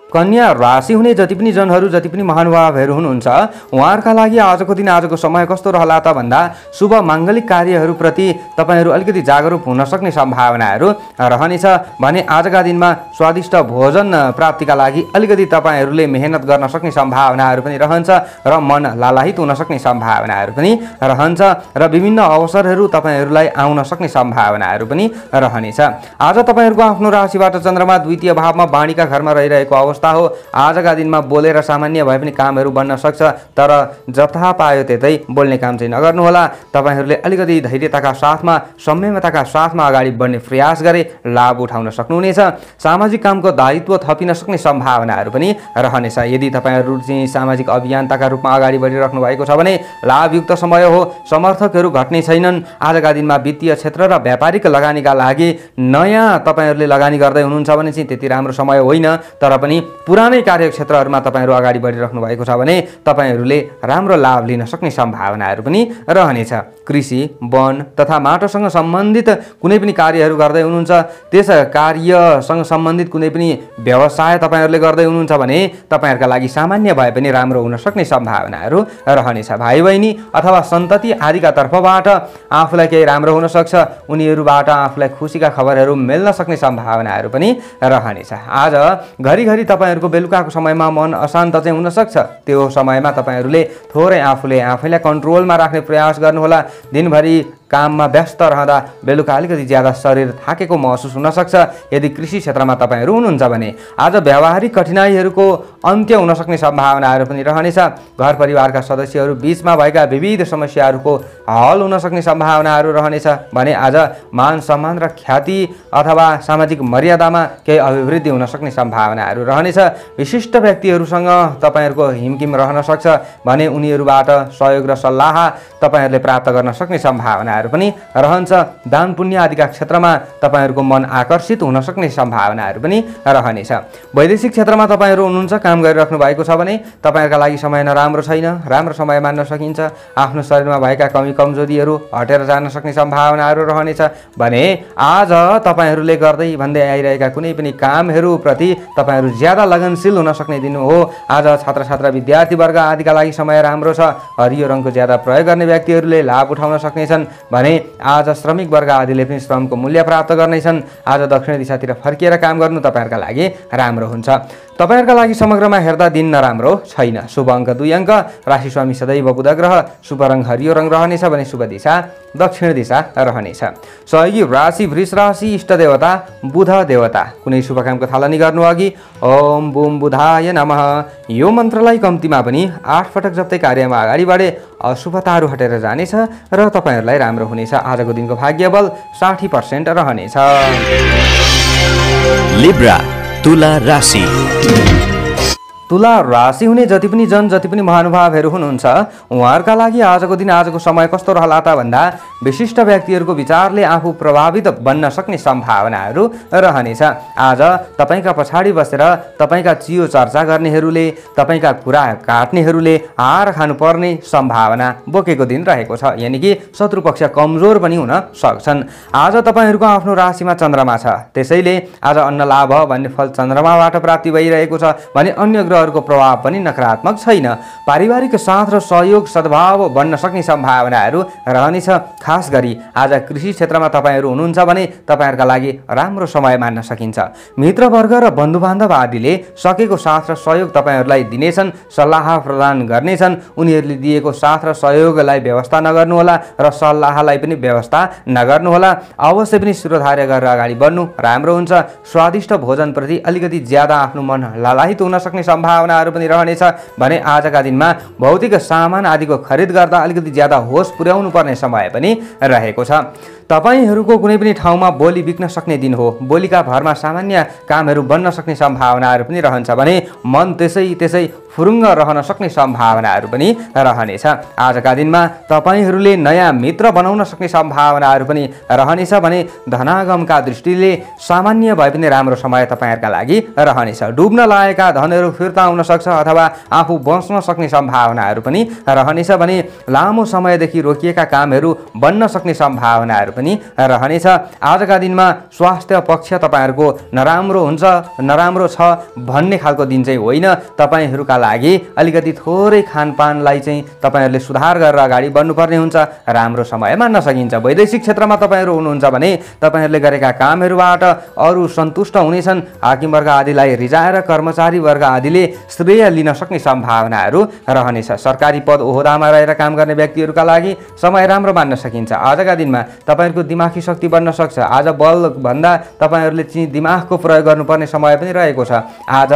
कन्या राशि हुने जति पनि जनहरू, जति पनि महानुभावहरू हुनुहुन्छ उहाँहरूका लागि आजको दिन, आजको समय कस्तो रहला त भन्दा शुभ माङ्गलिक कार्यहरूप्रति तपाईँहरू अलिकति जागरुक हुन सक्ने सम्भावनाहरू रहनेछ भने आजका दिनमा स्वादिष्ट भोजन प्राप्तिका लागि अलिकति तपाईँहरूले मेहनत गर्न सक्ने सम्भावनाहरू पनि रहन्छ र मन लालाहित हुन सक्ने सम्भावनाहरू पनि रहन्छ र विभिन्न अवसरहरू तपाईँहरूलाई आउन सक्ने सम्भावनाहरू पनि रहनेछ। आज तपाईँहरूको आफ्नो राशिबाट चन्द्रमा द्वितीय भावमा वाणीका घरमा रहिरहेको अवस्था हो। आजका दिनमा बोलेर सामान्य भए पनि कामहरू बन्न सक्छ, तर जता पायो त्यतै बोल्ने काम चाहिँ नगर्नुहोला। तपाईँहरूले अलिकति धैर्यताका साथमा, संयमताका साथमा अगाडि बढ्ने प्रयास गरे लाभ उठाउन सक्नुहुनेछ। सामाजिक कामको दायित्व थपिन सक्ने सम्भावनाहरू पनि रहनेछ। यदि तपाईँहरू चाहिँ सामाजिक अभियन्ताका रूपमा अगाडि बढिराख्नु भएको छ भने लाभयुक्त समय हो। समर्थकहरू घट्ने छैनन्। आजका दिनमा वित्तीय क्षेत्र र व्यापारिक लगानीका लागि नयाँ तपाईँहरूले लगानी गर्दै हुनुहुन्छ भने चाहिँ त्यति राम्रो समय होइन, तर पनि पुरानै कार्यक्षेत्रहरूमा तपाईँहरू अगाडि बढिराख्नु भएको छ भने तपाईँहरूले राम्रो लाभ लिन सक्ने सम्भावनाहरू पनि रहनेछ। कृषि, वन तथा माटोसँग सम्बन्धित कुनै पनि कार्यहरू गर्दै हुनुहुन्छ, त्यस कार्यसँग सम्बन्धित कुनै पनि व्यवसाय तपाईँहरूले गर्दै हुनुहुन्छ भने तपाईँहरूका लागि सामान्य भए पनि राम्रो हुन सक्ने सम्भावनाहरू रहनेछ। भाइ बहिनी अथवा सन्तति आदिका तर्फबाट आफूलाई केही राम्रो हुन सक्छ। उनीहरूबाट आफूलाई खुसीका खबरहरू मिल्न सक्ने सम्भावनाहरू पनि रहनेछ। आज घरिघरि तपाईँहरूको बेलुकाको समयमा मन अशान्त चाहिँ हुन सक्छ। त्यो समयमा तपाईँहरूले थोरै आफैलाई कन्ट्रोलमा राख्ने प्रयास गर्नुहोला। दिनभरि काममा व्यस्त रहँदा बेलुका अलिकति ज्यादा शरीर थाकेको महसुस हुन सक्छ। यदि कृषि क्षेत्रमा तपाईँहरू हुनुहुन्छ भने आज व्यावहारिक कठिनाइहरूको अन्त्य हुन सक्ने सम्भावनाहरू पनि रहनेछ। घर परिवारका सदस्यहरू बीचमा भएका विविध समस्याहरूको हल हुन सक्ने सम्भावनाहरू रहनेछ भने आज मान सम्मान र ख्याति अथवा सामाजिक मर्यादामा केही अभिवृद्धि हुन सक्ने सम्भावनाहरू रहनेछ। विशिष्ट व्यक्तिहरूसँग तपाईँहरूको हिमकिम रहन सक्छ भने उनीहरूबाट सहयोग र सल्लाह तपाईँहरूले प्राप्त गर्न सक्ने सम्भावना पनि रहन्छ। दान पुण्य आदिका क्षेत्रमा तपाईँहरूको मन आकर्षित हुन सक्ने सम्भावनाहरू पनि रहनेछ। वैदेशिक क्षेत्रमा तपाईँहरू हुनुहुन्छ, काम गरिराख्नु भएको छ भने तपाईँहरूका लागि समय नराम्रो छैन, राम्रो समय मान्न सकिन्छ। आफ्नो शरीरमा भएका कमी कमजोरीहरू हटेर जान सक्ने सम्भावनाहरू रहनेछ भने आज तपाईँहरूले गर्दै भन्दै आइरहेका कुनै पनि कामहरूप्रति तपाईँहरू ज्यादा लगनशील हुन सक्ने दिन हो। आज छात्र छात्रा विद्यार्थी वर्ग आदिका लागि समय राम्रो छ। हरियो रङको ज्यादा प्रयोग गर्ने व्यक्तिहरूले लाभ उठाउन सक्नेछन् भने आज श्रमिक वर्ग आदिले पनि श्रमको मूल्य प्राप्त गर्नेछन्। आज दक्षिण दिशातिर फर्किएर काम गर्नु तपाईँहरूका लागि राम्रो हुन्छ। तपाईँहरूका लागि समग्रमा हेर्दा दिन नराम्रो छैन। शुभ अङ्क 2 अङ्क। राशि स्वामी सदैव बुध ग्रह। शुभ रङ हरियो रङ रहनेछ भने शुभ दिशा दक्षिण दिशा रहनेछ। सहयोगी राशि वृष राशि। इष्ट देवता बुध देवता। कुनै शुभ कामको थालनी गर्नु अघि ओम बुम बुधाय नमः यो मन्त्रलाई कम्तीमा पनि 8 पटक जप्दै कार्यमा अगाडि बढे अशुभताहरू हटेर जानेछ र तपाईँहरूलाई राम्रो हुनेछ। आजको दिनको भाग्यबल 60% रहनेछ। लिब्रा तुला राशि। तुला राशि हुने जति पनि जति पनि महानुभावहरू हुनुहुन्छ उहाँहरूका लागि आजको दिन आजको समय कस्तो रहला त भन्दा विशिष्ट व्यक्तिहरूको विचारले आफू प्रभावित बन्न सक्ने सम्भावनाहरू रहनेछ। आज तपाईका पछाडि बसेर तपाईका चियो चर्चा गर्नेहरूले तपाईका कुरा काट्नेहरूले हार खानुपर्ने सम्भावना बोकेको दिन रहेको छ, यानि कि शत्रु पक्ष कमजोर पनि हुन सक्छन्। आज तपाईहरूको आफ्नो राशिमा चन्द्रमा छ, त्यसैले आज अन्न लाभ भन्ने फल चन्द्रमाबाट प्राप्ति भइरहेको छ भने अन्य ग्रहहरूको प्रभाव पनि नकारात्मक छैन। पारिवारिक साथ र सहयोग सद्भाव बन्न सक्ने सम्भावनाहरू रहनेछ। खास गरी आज कृषि क्षेत्रमा तपाईहरू हुनुहुन्छ भने तपाईहरूका लागि राम्रो समय मान्न सकिन्छ। मित्रवर्ग र बन्धुबान्धव आदिले सकेको साथ र सहयोग तपाईहरूलाई दिनेछन्, सल्लाह प्रदान गर्नेछन्। उनीहरूले दिएको साथ र सहयोगलाई व्यवस्था नगर्नुहोला र सल्लाहलाई पनि व्यवस्था नगर्नुहोला। अवश्य पनि शिरोधार्य गरेर अगाडि बढ्नु राम्रो हुन्छ। स्वादिष्ट भोजनप्रति अलिकति ज्यादा आफ्नो मन लालायित हुन सक्ने सम्भावनाहरू पनि रहनेछ भने आजका दिनमा भौतिक सामान आदिको खरिद गर्दा अलिकति ज्यादा होस पुर्याउनु पर्ने समय पनि रहेको छ। तपाईहरूको कुनै पनि ठाउँमा बोली बिक्न सक्ने दिन हो। बोलीका भरमा सामान्य कामहरू बन्न सक्ने सम्भावनाहरू पनि रहन्छ भने मन त्यसै फुरुङ्ग रहन सक्ने सम्भावनाहरू पनि रहनेछ। आजका दिनमा तपाईहरूले नयाँ मित्र बनाउन सक्ने सम्भावनाहरू पनि रहनेछ भने धनागमका दृष्टिले सामान्य भए पनि राम्रो समय तपाईहरूका लागि रहनेछ। डुब्न लागेका धनहरू फिर्ता आउन सक्छ अथवा आफू बस्न सक्ने सम्भावनाहरू पनि रहनेछ भने लामो समयदेखि रोकिएका कामहरू बन्न सक्ने सम्भावनाहरू पनि रहनेछ। आजका दिनमा स्वास्थ्य पक्ष तपाईहरूको नराम्रो हुन्छ, नराम्रो छ भन्ने खालको दिन चाहिँ होइन। तपाईहरूका लागि अलिकति थोरै खानपानलाई चाहिँ तपाईहरूले सुधार गरेर अगाडि बढ्नुपर्ने हुन्छ, राम्रो समय मान्न सकिन्छ। वैदेशिक क्षेत्रमा तपाईहरू हुनुहुन्छ भने तपाईहरूले गरेका कामहरूबाट अरू सन्तुष्ट हुनेछन्। हाकिम वर्ग आदिलाई रिजाएर कर्मचारी वर्ग आदिले श्रेय लिन सक्ने सम्भावनाहरू रहनेछ। सरकारी पद ओहदामा रहेर काम गर्ने व्यक्तिहरूका लागि समय राम्रो मान्न सकिन्छ। आजका दिनमा तपाईहरूको दिमागी शक्ति बढ्न सक्छ। आज बल भन्दा तपाईहरूले चाहिँ दिमागको प्रयोग गर्नुपर्ने समय पनि रहेको छ। आज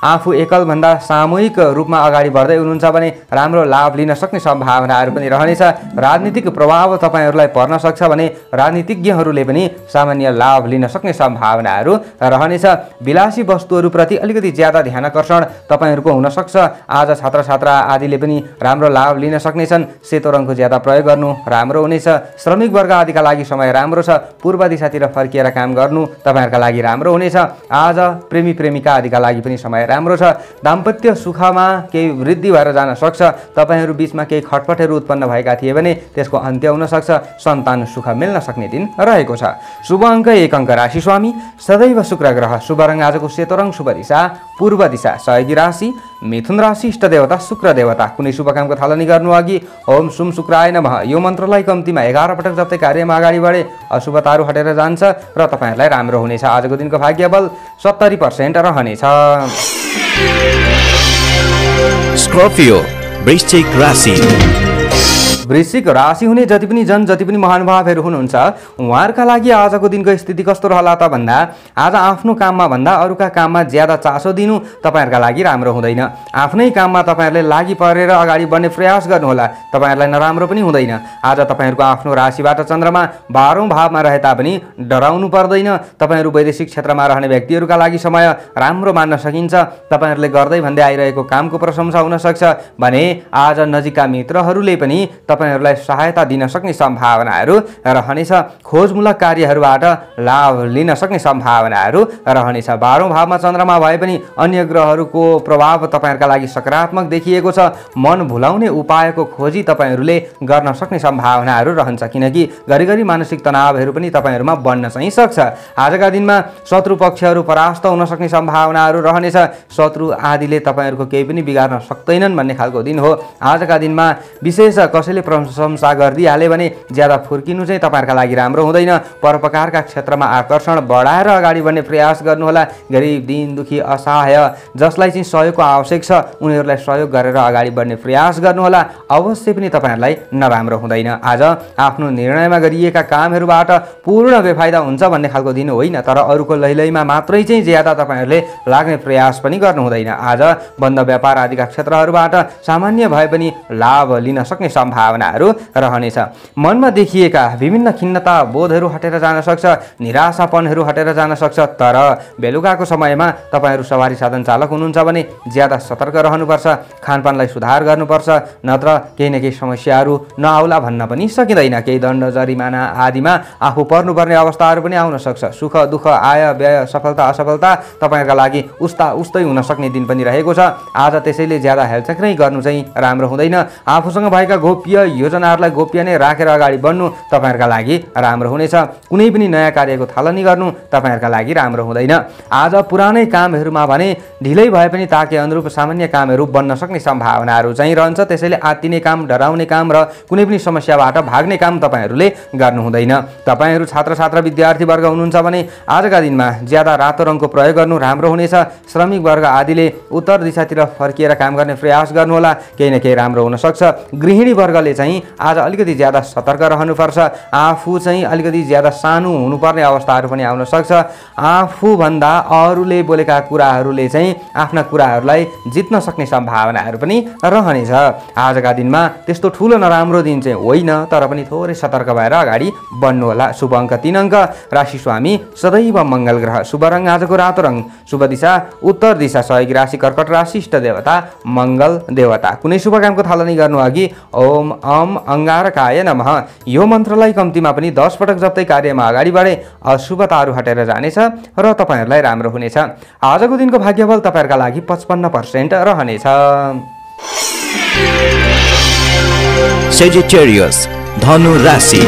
आफू एकल भन्दा सामूहिक रूपमा अगाडि बढ्दै हुनुहुन्छ भने राम्रो लाभ लिन सक्ने सम्भावनाहरू पनि रहनेछ। राजनीतिक प्रभाव तपाईहरूलाई पर्न सक्छ भने राजनीतिज्ञहरूले पनि सामान्य लाभ लिन सक्ने सम्भावनाहरू रहनेछ। विलासी वस्तुहरूप्रति अलिकति ज्यादा ध्यान आकर्षण तपाईहरूको हुन सक्छ। आज छात्रछात्रा आदिले पनि राम्रो लाभ लिन सक्नेछन्। सेतो रङको ज्यादा प्रयोग गर्नु राम्रो हुनेछ। श्रमिक वर्ग आदिका लागि समय राम्रो छ। पूर्व दिशातिर फर्किएर काम गर्नु तपाईहरूका लागि राम्रो हुनेछ। आज प्रेमी प्रेमिका आदिका लागि पनि समय राम्रो छ। दाम्पत्य सुखमा केही वृद्धि भएर जान सक्छ। तपाईहरू बीचमा केही खटपटहरू उत्पन्न भएका थिए भने त्यसको अन्त्य हुन सक्छ। सन्तान सुख मिल्न सक्ने दिन रहेको छ। शुभ अङ्क 1 अङ्क राशि स्वामी सदैव शुक्र ग्रह। शुभ रङ आजको सेतो रङ, शुभ दिशा पूर्व दिशा। सहयोगी राशि मिथुन राशि। इष्ट देवता शुक्र देवता। कुनै शुभ कामको थालनी गर्नु अघि ओम सुम शुक्राय नमः यो मन्त्रलाई कम्तीमा 11 पटक जप्दै कार्यमा अगाडि बढे अशुभताहरू हटेर जान्छ र तपाईहरूलाई राम्रो हुनेछ। आजको दिनको भाग्य बल 70% रहनेछ। स्कर्पियो वृश्चिक राशि। वृश्चिक राशि हुने जति पनि महानुभावहरू हुनुहुन्छ उहाँहरूका लागि आजको दिनको स्थिति कस्तो रहला त भन्दा आज आफ्नो काममा भन्दा अरूका काममा ज्यादा चासो दिनु तपाईहरूका लागि राम्रो हुँदैन। आफ्नै काममा तपाईहरूले लागि परेर अगाडि बढ्ने प्रयास गर्नुहोला, तपाईहरूलाई नराम्रो पनि हुँदैन। आज तपाईहरूको आफ्नो राशिबाट चन्द्रमा 12औं भावमा रहे तापनि डराउनु पर्दैन। तपाईहरू वैदेशिक क्षेत्रमा रहने व्यक्तिहरूका लागि समय राम्रो मान्न सकिन्छ। तपाईहरूले गर्दै भन्दै आइरहेको कामको प्रशंसा हुन सक्छ भने आज नजिकका मित्रहरूले पनि तपाईहरूलाई सहायता दिन सक्ने सम्भावनाहरू रहनेछ। खोजमूलक कार्यहरूबाट लाभ लिन सक्ने सम्भावनाहरू रहनेछ। 12औं भावमा चन्द्रमा भए पनि अन्य ग्रहहरूको प्रभाव तपाईहरूका लागि सकारात्मक देखिएको छ। मन भुलाउने उपायको खोजी तपाईहरूले गर्न सक्ने सम्भावनाहरू रहन्छ किनकि घरिघरि मानसिक तनावहरू पनि तपाईहरूमा बढ्न चाहिँ सक्छ। आजका दिनमा शत्रु पक्षहरू परास्त हुन सक्ने सम्भावनाहरू रहनेछ। शत्रु आदिले तपाईहरूको केही पनि बिगार्न सक्दैनन् भन्ने खालको दिन हो। आजका दिनमा विशेष कसैले प्रशंसा गरिदिहाले भने ज्यादा फुर्किनु चाहिँ तपाईहरुका लागि राम्रो हुँदैन। परोपकारका क्षेत्रमा आकर्षण बढाएर अगाडि बढ्ने प्रयास गर्नुहोला। गरिब दीन दुखी असहाय जसलाई चाहिँ सहयोगको आवश्यक छ उनीहरूलाई सहयोग गरेर अगाडि बढ्ने प्रयास गर्नुहोला। अवश्य पनि तपाईहरुलाई नराम्रो हुँदैन। आज आफ्नो निर्णयमा गरिएका कामहरूबाट पूर्ण बेफाइदा हुन्छ भन्ने खालको दिन होइन, तर अरूको लैलैमा मात्रै चाहिँ ज्यादा तपाईहरुले लाग्ने प्रयास पनि गर्नु हुँदैन। आज बन्द व्यापार आदिका क्षेत्रहरूबाट सामान्य भए पनि लाभ लिन सक्ने सम्भावना सम्भावनाहरू रहनेछ। मनमा देखिएका विभिन्न खिन्नता बोधहरू हटेर जान सक्छ, निराशापनहरू हटेर जान सक्छ। तर बेलुकाको समयमा तपाईहरू सवारी साधन चालक हुनुहुन्छ भने ज्यादा सतर्क रहनुपर्छ, खानपानलाई सुधार गर्नुपर्छ, नत्र केही न केही समस्याहरू नआउला भन्न पनि सकिँदैन। केही दण्ड जरिमाना आदिमा आफू पर्नुपर्ने अवस्थाहरू पनि आउन सक्छ। सुख दुःख आय व्यय सफलता असफलता तपाईँहरूका लागि उस्तै हुन सक्ने दिन पनि रहेको छ। आज त्यसैले ज्यादा हेलचक्रै गर्नु चाहिँ राम्रो हुँदैन। आफूसँग भएका गोप्य योजनाहरूलाई गोप्य नै राखेर अगाडि बढ्नु तपाईँहरूका लागि राम्रो हुनेछ। कुनै पनि नयाँ कार्यको थालनी गर्नु तपाईँहरूका लागि राम्रो हुँदैन। आज पुरानै कामहरूमा भने ढिलै भए पनि ताके अनुरूप सामान्य कामहरू बन्न सक्ने सम्भावनाहरू चाहिँ रहन्छ। त्यसैले आत्तिने काम, डराउने काम र कुनै पनि समस्याबाट भाग्ने काम तपाईँहरूले गर्नु हुँदैन। तपाईँहरू छात्र छात्रा विद्यार्थी वर्ग हुनुहुन्छ भने आजका दिनमा ज्यादा रातो रङको प्रयोग गर्नु राम्रो हुनेछ। श्रमिक वर्ग आदिले उत्तर दिशातिर फर्किएर काम गर्ने प्रयास गर्नुहोला, केही न केही राम्रो हुन सक्छ। गृहिणी वर्गले चाहिँ आज अलिकति ज्यादा सतर्क रहनुपर्छ। आफू चाहिँ अलिकति ज्यादा सानो हुनुपर्ने अवस्थाहरू पनि आउन सक्छ। आफूभन्दा अरूले बोलेका कुराहरूले चाहिँ आफ्ना कुराहरूलाई जित्न सक्ने सम्भावनाहरू पनि रहनेछ। आजका दिनमा त्यस्तो ठुलो नराम्रो दिन चाहिँ होइन, तर पनि थोरै सतर्क भएर अगाडि बढ्नुहोला। शुभ अङ्क 3 अङ्क, राशि स्वामी सदैव मङ्गल ग्रह, शुभ रङ आजको रातो रङ, शुभ दिशा उत्तर दिशा, सहयोगी राशि कर्कट राशि, इष्ट देवता मङ्गल देवता। कुनै शुभ कामको थालनी गर्नु अघि ओम अम अङ्गारकाय नमः यो मन्त्रलाई कम्तीमा पनि 10 पटक जप्दै कार्यमा अगाडि बढे अशुभताहरू हटेर जानेछ र तपाईँहरूलाई राम्रो हुनेछ। आजको दिनको भाग्यफल तपाईँहरूका लागि 55% रहनेछ। सेजिटेरियस धनु राशि।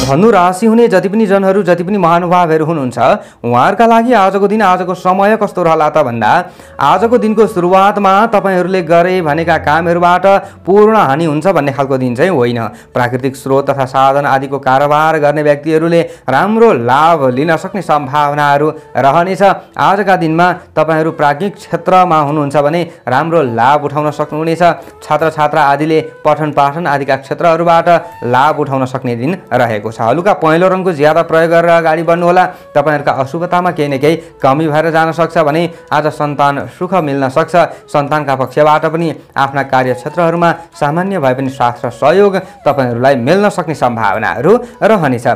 धनु राशि हुने जति पनि जनहरू, जति पनि महानुभावहरू हुनुहुन्छ उहाँहरूका लागि आजको दिन, आजको समय कस्तो रहला त भन्दा आजको दिनको सुरुवातमा तपाईँहरूले गरे भनेका कामहरूबाट पूर्ण हानि हुन्छ भन्ने खालको दिन चाहिँ होइन। प्राकृतिक स्रोत तथा साधन आदिको कारोबार गर्ने व्यक्तिहरूले राम्रो लाभ लिन सक्ने सम्भावनाहरू रहनेछ। आजका दिनमा तपाईँहरू प्राज्ञिक क्षेत्रमा हुनुहुन्छ भने राम्रो लाभ उठाउन सक्नुहुनेछ। छात्र छात्रा आदिले पठन पाठन आदिका क्षेत्रहरूबाट लाभ उठाउन सक्ने दिन रहेको छ। हलुका पहेँलो रङको ज्यादा प्रयोग गरेर अगाडि बढ्नुहोला। तपाईँहरूका अशुभतामा केही न केही कमी भएर जान सक्छ भने आज सन्तान सुख मिल्न सक्छ। सन्तानका पक्षबाट पनि आफ्ना कार्यक्षेत्रहरूमा सामान्य भए पनि साथ र सहयोग तपाईँहरूलाई मिल्न सक्ने सम्भावनाहरू रहनेछ।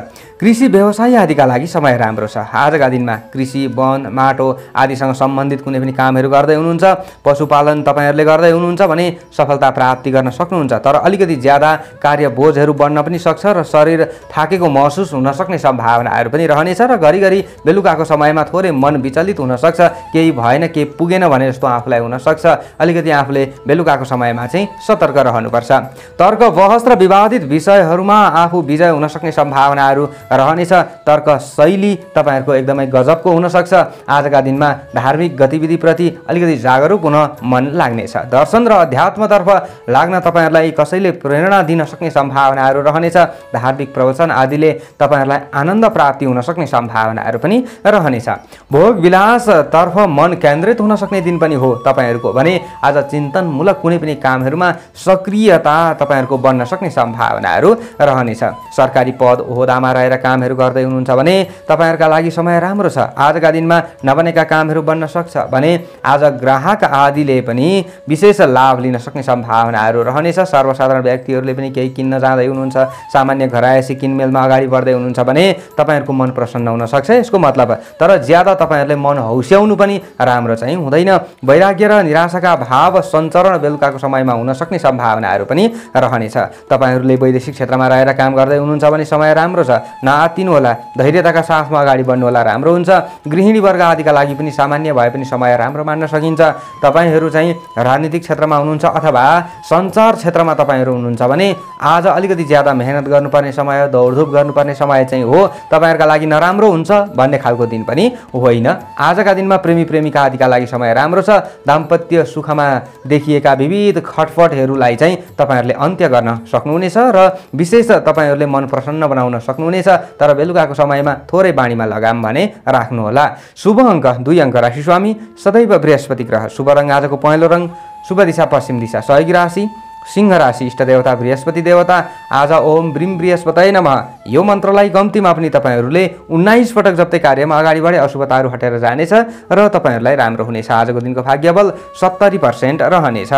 कृषि व्यवसाय आदिका लागि समय राम्रो छ। आजका दिनमा कृषि वन माटो आदिसँग सम्बन्धित कुनै पनि कामहरू गर्दै हुनुहुन्छ, पशुपालन तपाईँहरूले गर्दै हुनुहुन्छ भने सफलता प्राप्ति गर्न सक्नुहुन्छ। तर अलिकति ज्यादा कार्य बोझहरू बढ्न पनि सक्छ र शरीर थाकेको महसुस हुन सक्ने सम्भावनाहरू पनि रहनेछ र घरिघरि बेलुकाको समयमा थोरै मन विचलित हुन सक्छ। केही भएन, केही पुगेन भने जस्तो आफूलाई हुन सक्छ। अलिकति आफूले बेलुकाको समयमा चाहिँ सतर्क रहनुपर्छ। तर्क बहस र विवादित विषयहरूमा आफू विजय हुन सक्ने सम्भावनाहरू रहनेछ। तर्क शैली तपाईँहरूको एकदमै गजबको हुन सक्छ। आजका दिनमा धार्मिक गतिविधिप्रति अलिकति जागरुक हुन मन लाग्नेछ। दर्शन र अध्यात्मतर्फ लाग्न तपाईँहरूलाई कसैले प्रेरणा दिन सक्ने सम्भावनाहरू रहनेछ। धार्मिक प्रवचन आदिले तपाईँहरूलाई आनन्द प्राप्ति हुन सक्ने सम्भावनाहरू पनि रहनेछ। भोग विलासतर्फ मन केन्द्रित हुन सक्ने दिन पनि हो तपाईँहरूको भने आज चिन्तनमूलक कुनै पनि कामहरूमा सक्रियता तपाईँहरूको बन्न सक्ने सम्भावनाहरू रहनेछ। सरकारी पद ओहदामा रहेर कामहरू गर्दै हुनुहुन्छ भने तपाईँहरूका लागि समय राम्रो छ। आजका दिनमा नबनेका कामहरू बन्न सक्छ भने आज ग्राहक आदिले पनि विशेष लाभ लिन सक्ने सम्भावनाहरू रहनेछ। सर्वसाधारण व्यक्तिहरूले पनि केही किन्न जाँदै हुनुहुन्छ, सामान्य घरायसी किनमेलमा अगाडि बढ्दै हुनुहुन्छ भने तपाईँहरूको मन प्रसन्न हुन सक्छ यसको मतलब। तर ज्यादा तपाईँहरूले मन हौस्याउनु पनि राम्रो चाहिँ हुँदैन। वैराग्य र निराशाका भाव सञ्चरण बेलुकाको समयमा हुन सक्ने सम्भावनाहरू पनि रहनेछ। तपाईँहरूले वैदेशिक क्षेत्रमा रहेर काम गर्दै हुनुहुन्छ भने समय राम्रो छ। नआत्तिनु होला, धैर्यताका साथमा अगाडि बढ्नु होला, राम्रो हुन्छ। गृहिणी वर्ग आदिका लागि पनि सामान्य भए पनि समय राम्रो मान्न सकिन्छ। तपाईँहरू चाहिँ राजनीतिक क्षेत्रमा हुनुहुन्छ अथवा सञ्चार क्षेत्रमा तपाईँहरू हुनुहुन्छ भने आज अलिकति ज्यादा मेहनत गर्नुपर्ने समय, दौडधुप गर्नुपर्ने समय चाहिँ हो। तपाईँहरूका लागि नराम्रो हुन्छ भन्ने खालको दिन पनि होइन। आजका दिनमा प्रेमी प्रेमिका आदिका लागि समय राम्रो छ। दाम्पत्य सुखमा देखिएका विविध खटपटहरूलाई चाहिँ तपाईँहरूले अन्त्य गर्न सक्नुहुनेछ र विशेष तपाईँहरूले मन प्रसन्न बनाउन सक्नुहुनेछ। तर बेलुकाको समयमा थोरै बाणीमा लगाम भने राख्नुहोला। शुभ अङ्क 2 अङ्क, राशि स्वामी सदैव बृहस्पति ग्रह, शुभ रङ आजको पहेँलो रङ, शुभ दिशा पश्चिम दिशा, सहयोगी राशि सिंह राशि, इष्ट देवता बृहस्पति देवता। आज ओम ब्रीम बृहस्पतये नमः यो मन्त्रलाई कम्तीमा पनि तपाईँहरूले 19 पटक जप्दै कार्यमा अगाडि बढे अशुभताहरू हटेर जानेछ र तपाईँहरूलाई राम्रो हुनेछ। आजको दिनको भाग्यबल 70% रहनेछ।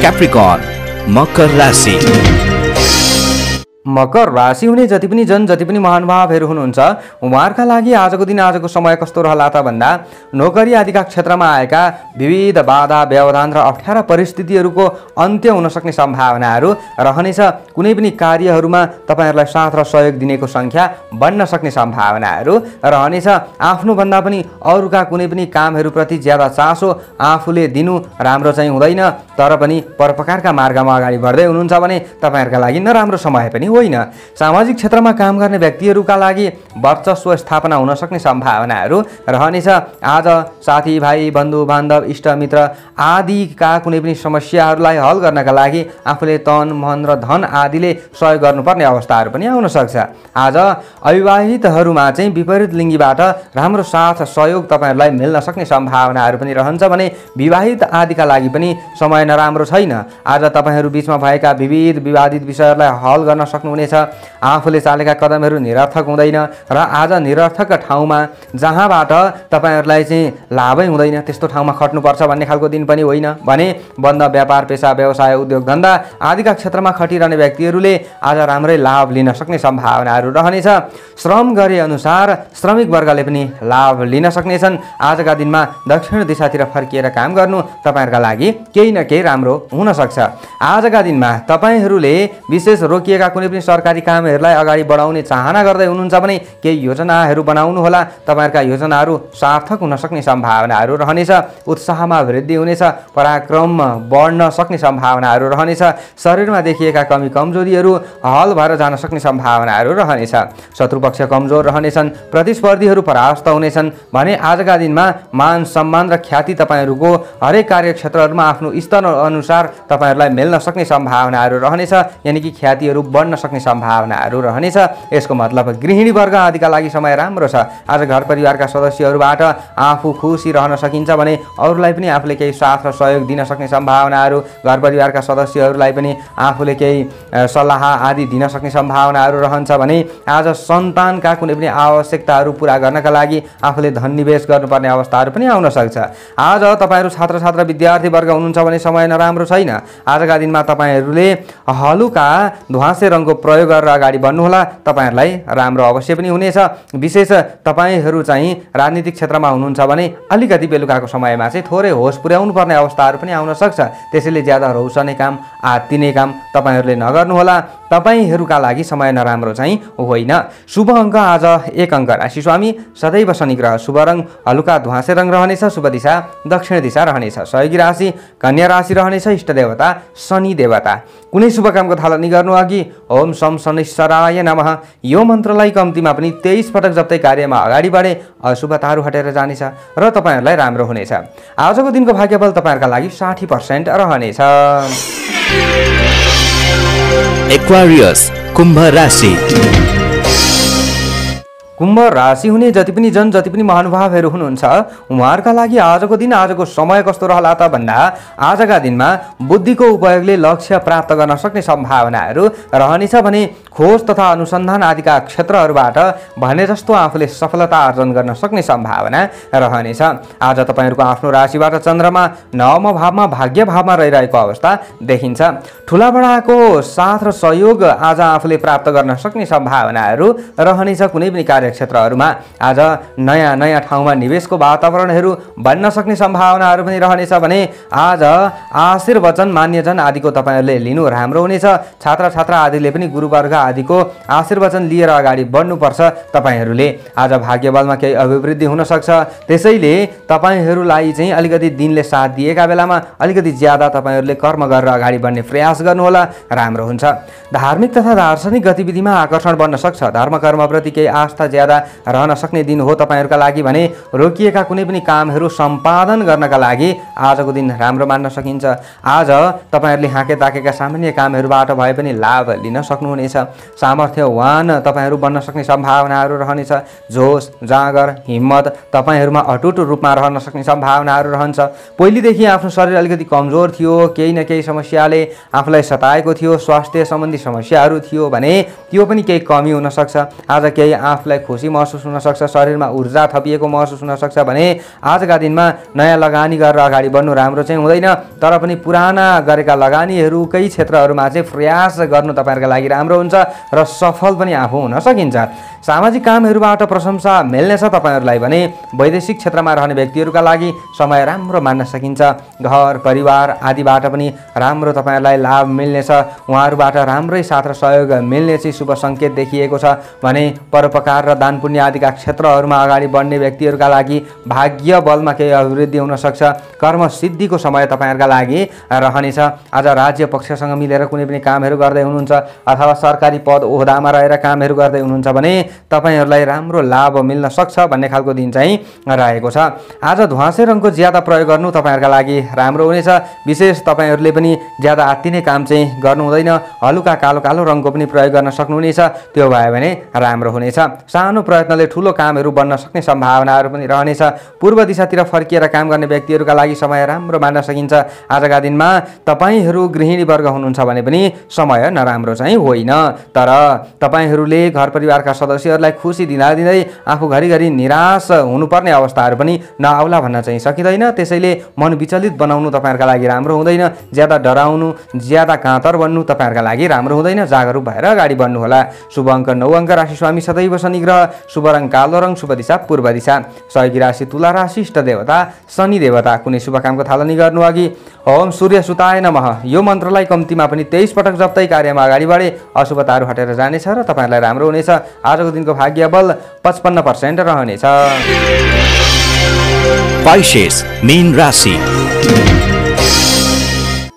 क्याप्रिकर्न मकर राशि। मकर राशि हुने जति पनि महानुभावहरू हुनुहुन्छ उहाँहरूका लागि आजको दिन आजको समय कस्तो रहला त भन्दा नोकरी आदिका क्षेत्रमा आएका विविध बाधा व्यवधान र अप्ठ्यारा परिस्थितिहरूको अन्त्य हुन सक्ने सम्भावनाहरू रहनेछ। कुनै पनि कार्यहरूमा तपाईहरुलाई साथ र सहयोग दिनेको संख्या बढ्न सक्ने सम्भावनाहरू रहनेछ। आफ्नो भन्दा पनि अरूका कुनै पनि कामहरूप्रति ज्यादा चासो आफूले दिनु राम्रो चाहिँ हुँदैन, तर पनि परोपकारका मार्गमा अगाडि बढ्दै हुनुहुन्छ भने तपाईहरुका लागि नराम्रो समय पनि होइन। सामाजिक क्षेत्रमा काम गर्ने व्यक्तिहरूका लागि वर्चस्व स्थापना हुन सक्ने सम्भावनाहरू रहनेछ। आज साथीभाइ बन्धु बान्धव इष्टमित्र आदिका कुनै पनि समस्याहरूलाई हल गर्नका लागि आफूले तन मन र धन आदिले सहयोग गर्नुपर्ने अवस्थाहरू पनि आउन सक्छ। आज अविवाहितहरूमा चाहिँ विपरीत लिङ्गीबाट राम्रो साथ सहयोग तपाईहरुलाई मिल्न सक्ने सम्भावनाहरू पनि रहन्छ भने विवाहित आदिका लागि पनि समय नराम्रो छैन। आज तपाईहरु बीचमा भएका विविध विवादित विषयहरूलाई हल गर्न सक्नुहुनेछ। आफूले चालेका कदमहरू निरर्थक हुँदैन र आज निरर्थक ठाउँमा जहाँबाट तपाईहरुलाई चाहिँ लाभै हुँदैन त्यस्तो ठाउँमा खट्नुपर्छ भन्ने खालको दिन पनि होइन भने बन्द व्यापार पेशा व्यवसाय उद्योग धन्दा आदिका क्षेत्रमा खटिरहने व्यक्तिहरूले आज राम्रै लाभ लिन सक्ने सम्भावनाहरू रहनेछ। श्रम गरे अनुसार श्रमिक वर्गले पनि लाभ लिन सक्नेछन्। आजका दिनमा दक्षिण दिशातिर फर्किएर काम गर्नु तपाईहरुका लागि केही न केही राम्रो हुन सक्छ। आजका दिनमा तपाईहरुले विशेष रोकिएका कुनै पनि सरकारी कामहरूलाई अगाडि बढाउने चाहना गर्दै हुनुहुन्छ भने केही योजनाहरू बनाउनु होला। तपाईहरुका योजनाहरू सार्थक हुन सक्ने सम्भावनाहरू रहनेछ। उत्साहमा वृद्धि हुनेछ, पराक्रम बढ्न सक्ने सम्भावनाहरू रहनेछ। शरीरमा देखिएका कमी कमजोरीहरू हल भएर जान सक्ने सम्भावनाहरू रहनेछ। शत्रुपक्ष कमजोर रहनेछन्, प्रतिस्पर्धीहरू परास्त हुनेछन् भने आजका दिनमा मान सम्मान र ख्याति तपाईहरुको हरेक कार्यक्षेत्रहरूमा आफ्नो स्तर अनुसार तपाईहरुलाई मिल्न सक्ने सम्भावनाहरू रहनेछ, यानि कि ख्यातिहरू बढ्न सक्ने सम्भावनाहरू रहनेछ। यसको मतलब गृहिणी वर्ग आदिका लागि समय राम्रो छ। आज घर परिवारका सदस्यहरूबाट आफू खुसी रहन सकिन्छ भने अरूलाई पनि आफूले केही साथ र सहयोग दिन सक्ने सम्भावनाहरू, घर परिवारका सदस्यहरूलाई पनि आफूले केही सल्लाह आदि दिन सक्ने सम्भावनाहरू रहन्छ भने आज सन्तानका कुनै पनि आवश्यकताहरू पूरा गर्नका लागि आफूले धन निवेश गर्नुपर्ने अवस्थाहरू पनि आउन सक्छ। आज तपाईहरु छात्र छात्रा विद्यार्थी वर्ग हुनुहुन्छ भने समय नराम्रो छैन। आजका दिनमा तपाईहरुले हलुका ध्वाँसे रङको प्रयोग गरेर अगाडि बढ्नुहोला, तपाईहरुलाई राम्रो अवश्य पनि हुनेछ। विशेष तपाईहरु चाहिँ राजनीतिक क्षेत्रमा हुनुहुन्छ भने अलिकति बेलुकाको समयमा चाहिँ थोरै होस पुर्याउनु पर्ने अवस्थाहरू पनि आउन सक्छ। त्यसैले ज्यादा रौसने काम आत्तिने काम तपाईहरुले नगर्नुहोला। तपाईहरुका लागि समय नराम्रो चाहिँ होइन। शुभ अङ्क आज 1 अङ्क। राशि स्वामी सदैव शनि ग्रह। शुभ रङ हलुका ध्वाँसे रङ रहनेछ। शुभ दिशा दक्षिण दिशा रहनेछ। सहयोगी राशि कन्या राशि रहनेछ। इष्ट देवता शनि देवता। कुनै शुभ कामको थालनी गर्नु अघि ओम शम शनिश्चराय नमः यो मन्त्रलाई कम्तीमा पनि 23 पटक जप्दै कार्यमा अगाडि बढे अशुभताहरू हटेर जानेछ र तपाईहरुलाई राम्रो हुनेछ। आजको दिनको भाग्यफल तपाईहरुका लागि 60% रहनेछ। एक्वारियस कुम्भ राशि। कुम्भ राशि हुने जति पनि महानुभावहरू हुनुहुन्छ उहाँहरूका लागि आजको दिन आजको समय कस्तो रहला त भन्दा आजका दिनमा बुद्धिको उपयोगले लक्ष्य प्राप्त गर्न सक्ने सम्भावनाहरू रहनेछ भने खोज तथा अनुसन्धान आदिका क्षेत्रहरूबाट भने जस्तो आफूले सफलता आर्जन गर्न सक्ने सम्भावना रहनेछ। आज तपाईहरुको आफ्नो राशिबाट चन्द्रमा नवम भावमा भाग्य भावमा रहिरहेको अवस्था देखिन्छ। ठुला बडाको साथ र सहयोग आज आफूले प्राप्त गर्न सक्ने सम्भावनाहरू रहनेछ। कुनै पनि क्षेत्रहरूमा आज नयाँ ठाउँमा निवेशको वातावरणहरू बन्न सक्ने सम्भावनाहरू पनि रहनेछ भने आज आशीर्वचन मान्यजन आदिको तपाईहरुले लिनु राम्रो हुनेछ। छात्र छात्रा आदिले पनि गुरुवर्ग आदिको आशीर्वचन लिएर अगाडि बढ्नुपर्छ। तपाईहरुले आज भाग्यबलमा केही अभिवृद्धि हुन सक्छ। त्यसैले तपाईहरुलाई चाहिँ अलिकति दिनले साथ दिएका बेलामा अलिकति ज्यादा तपाईहरुले कर्म गरेर अगाडि बढ्ने प्रयास गर्नुहोला, राम्रो हुन्छ। धार्मिक तथा दार्शनिक गतिविधिमा आकर्षण बन्न सक्छ। धर्म कर्मप्रति केही आस्था ज्यादा रहन सक्ने दिन हो तपाईहरुका लागि भने रोकिएका कुनै पनि कामहरू सम्पादन गर्नका लागि आजको दिन राम्रो मान्न सकिन्छ। आज तपाईहरुले हाके ताकेका सामान्य कामहरूबाट भए पनि लाभ लिन सक्नुहुनेछ। सामर्थ्यवान तपाईँहरू बन्न सक्ने सम्भावनाहरू रहनेछ। जोस, जाँगर, हिम्मत तपाईँहरूमा अटुट रूपमा रहन सक्ने सम्भावनाहरू रहन्छ। पहिलेदेखि आफ्नो शरीर अलिकति कमजोर थियो, केही न केही समस्याले आफूलाई सताएको थियो, स्वास्थ्य सम्बन्धी समस्याहरू थियो भने त्यो पनि केही कमी हुनसक्छ। आज केही आफूलाई खुसी महसुस हुनसक्छ, शरीरमा ऊर्जा थपिएको महसुस हुनसक्छ भने आजका दिनमा नयाँ लगानी गरेर अगाडि बढ्नु राम्रो चाहिँ हुँदैन। तर पनि पुराना गरेका लगानीहरूकै क्षेत्रहरूमा चाहिँ प्रयास गर्नु तपाईँहरूका लागि राम्रो हुन्छ र सफल पनि आफू हुन सकिन्छ। सामाजिक कामहरूबाट प्रशंसा मिल्नेछ तपाईँहरूलाई भने वैदेशिक क्षेत्रमा रहने व्यक्तिहरूका लागि समय राम्रो मान्न सकिन्छ। घर परिवार आदिबाट पनि राम्रो तपाईँहरूलाई लाभ मिल्नेछ। उहाँहरूबाट राम्रै साथ र सहयोग मिल्ने चाहिँ शुभ सङ्केत देखिएको छ भने परोपकार र दान पुण्य आदिका क्षेत्रहरूमा अगाडि बढ्ने व्यक्तिहरूका लागि भाग्य बलमा केही अभिवृद्धि हुनसक्छ। कर्म सिद्धिको समय तपाईँहरूका लागि रहनेछ। आज राज्य पक्षसँग मिलेर कुनै पनि कामहरू गर्दै हुनुहुन्छ अथवा सरकारी पद ओहदामा रहेर कामहरू गर्दै हुनुहुन्छ भने तपाईहरूलाई राम्रो लाभ मिल्न सक्छ भन्ने खालको दिन चाहिँ रहेको छ। आज ध्वाँसे रङको ज्यादा प्रयोग गर्नु तपाईँहरूका लागि राम्रो हुनेछ। विशेष तपाईँहरूले पनि ज्यादा आत्तिने काम चाहिँ गर्नु हुँदैन। हलुका कालो कालो रङको पनि प्रयोग गर्न सक्नुहुनेछ, त्यो भयो भने राम्रो हुनेछ। सानो प्रयत्नले ठुलो कामहरू बन्न सक्ने सम्भावनाहरू पनि रहनेछ। पूर्व दिशातिर फर्किएर काम गर्ने व्यक्तिहरूका लागि समय राम्रो मान्न सकिन्छ। आजका दिनमा तपाईँहरू गृहिणी वर्ग हुनुहुन्छ भने पनि समय नराम्रो चाहिँ होइन। तर तपाईँहरूले घर परिवारका सदस्यहरूलाई खुसी दिँदै आफू घरिघरि निराश हुनुपर्ने अवस्थाहरू पनि नआउला भन्न चाहिँ सकिँदैन। त्यसैले मन विचलित बनाउनु तपाईँहरूका लागि राम्रो हुँदैन। ज्यादा डराउनु, ज्यादा काँतर बन्नु तपाईँहरूका लागि राम्रो हुँदैन। जागरुक भएर अगाडि बढ्नुहोला। शुभ अङ्क 9 अङ्क, राशि स्वामी सदैव शनि ग्रह, शुभ रङ कालो रङ, शुभ दिशा पूर्व दिशा, सहयोगी राशि तुला राशि, इष्ट देवता शनि देवता। कुनै शुभ कामको थालनी गर्नु अघि ओम सूर्य सुताय नमः यो मन्त्रलाई कम्तीमा पनि 23 पटक जप्दै कार्यमा अगाडि बढे अशुभताहरू हटेर जानेछ र तपाईँहरूलाई राम्रो हुनेछ। आजको दिनको भाग्य बल 55% रहनेछ। पाइसेस मीन राशि।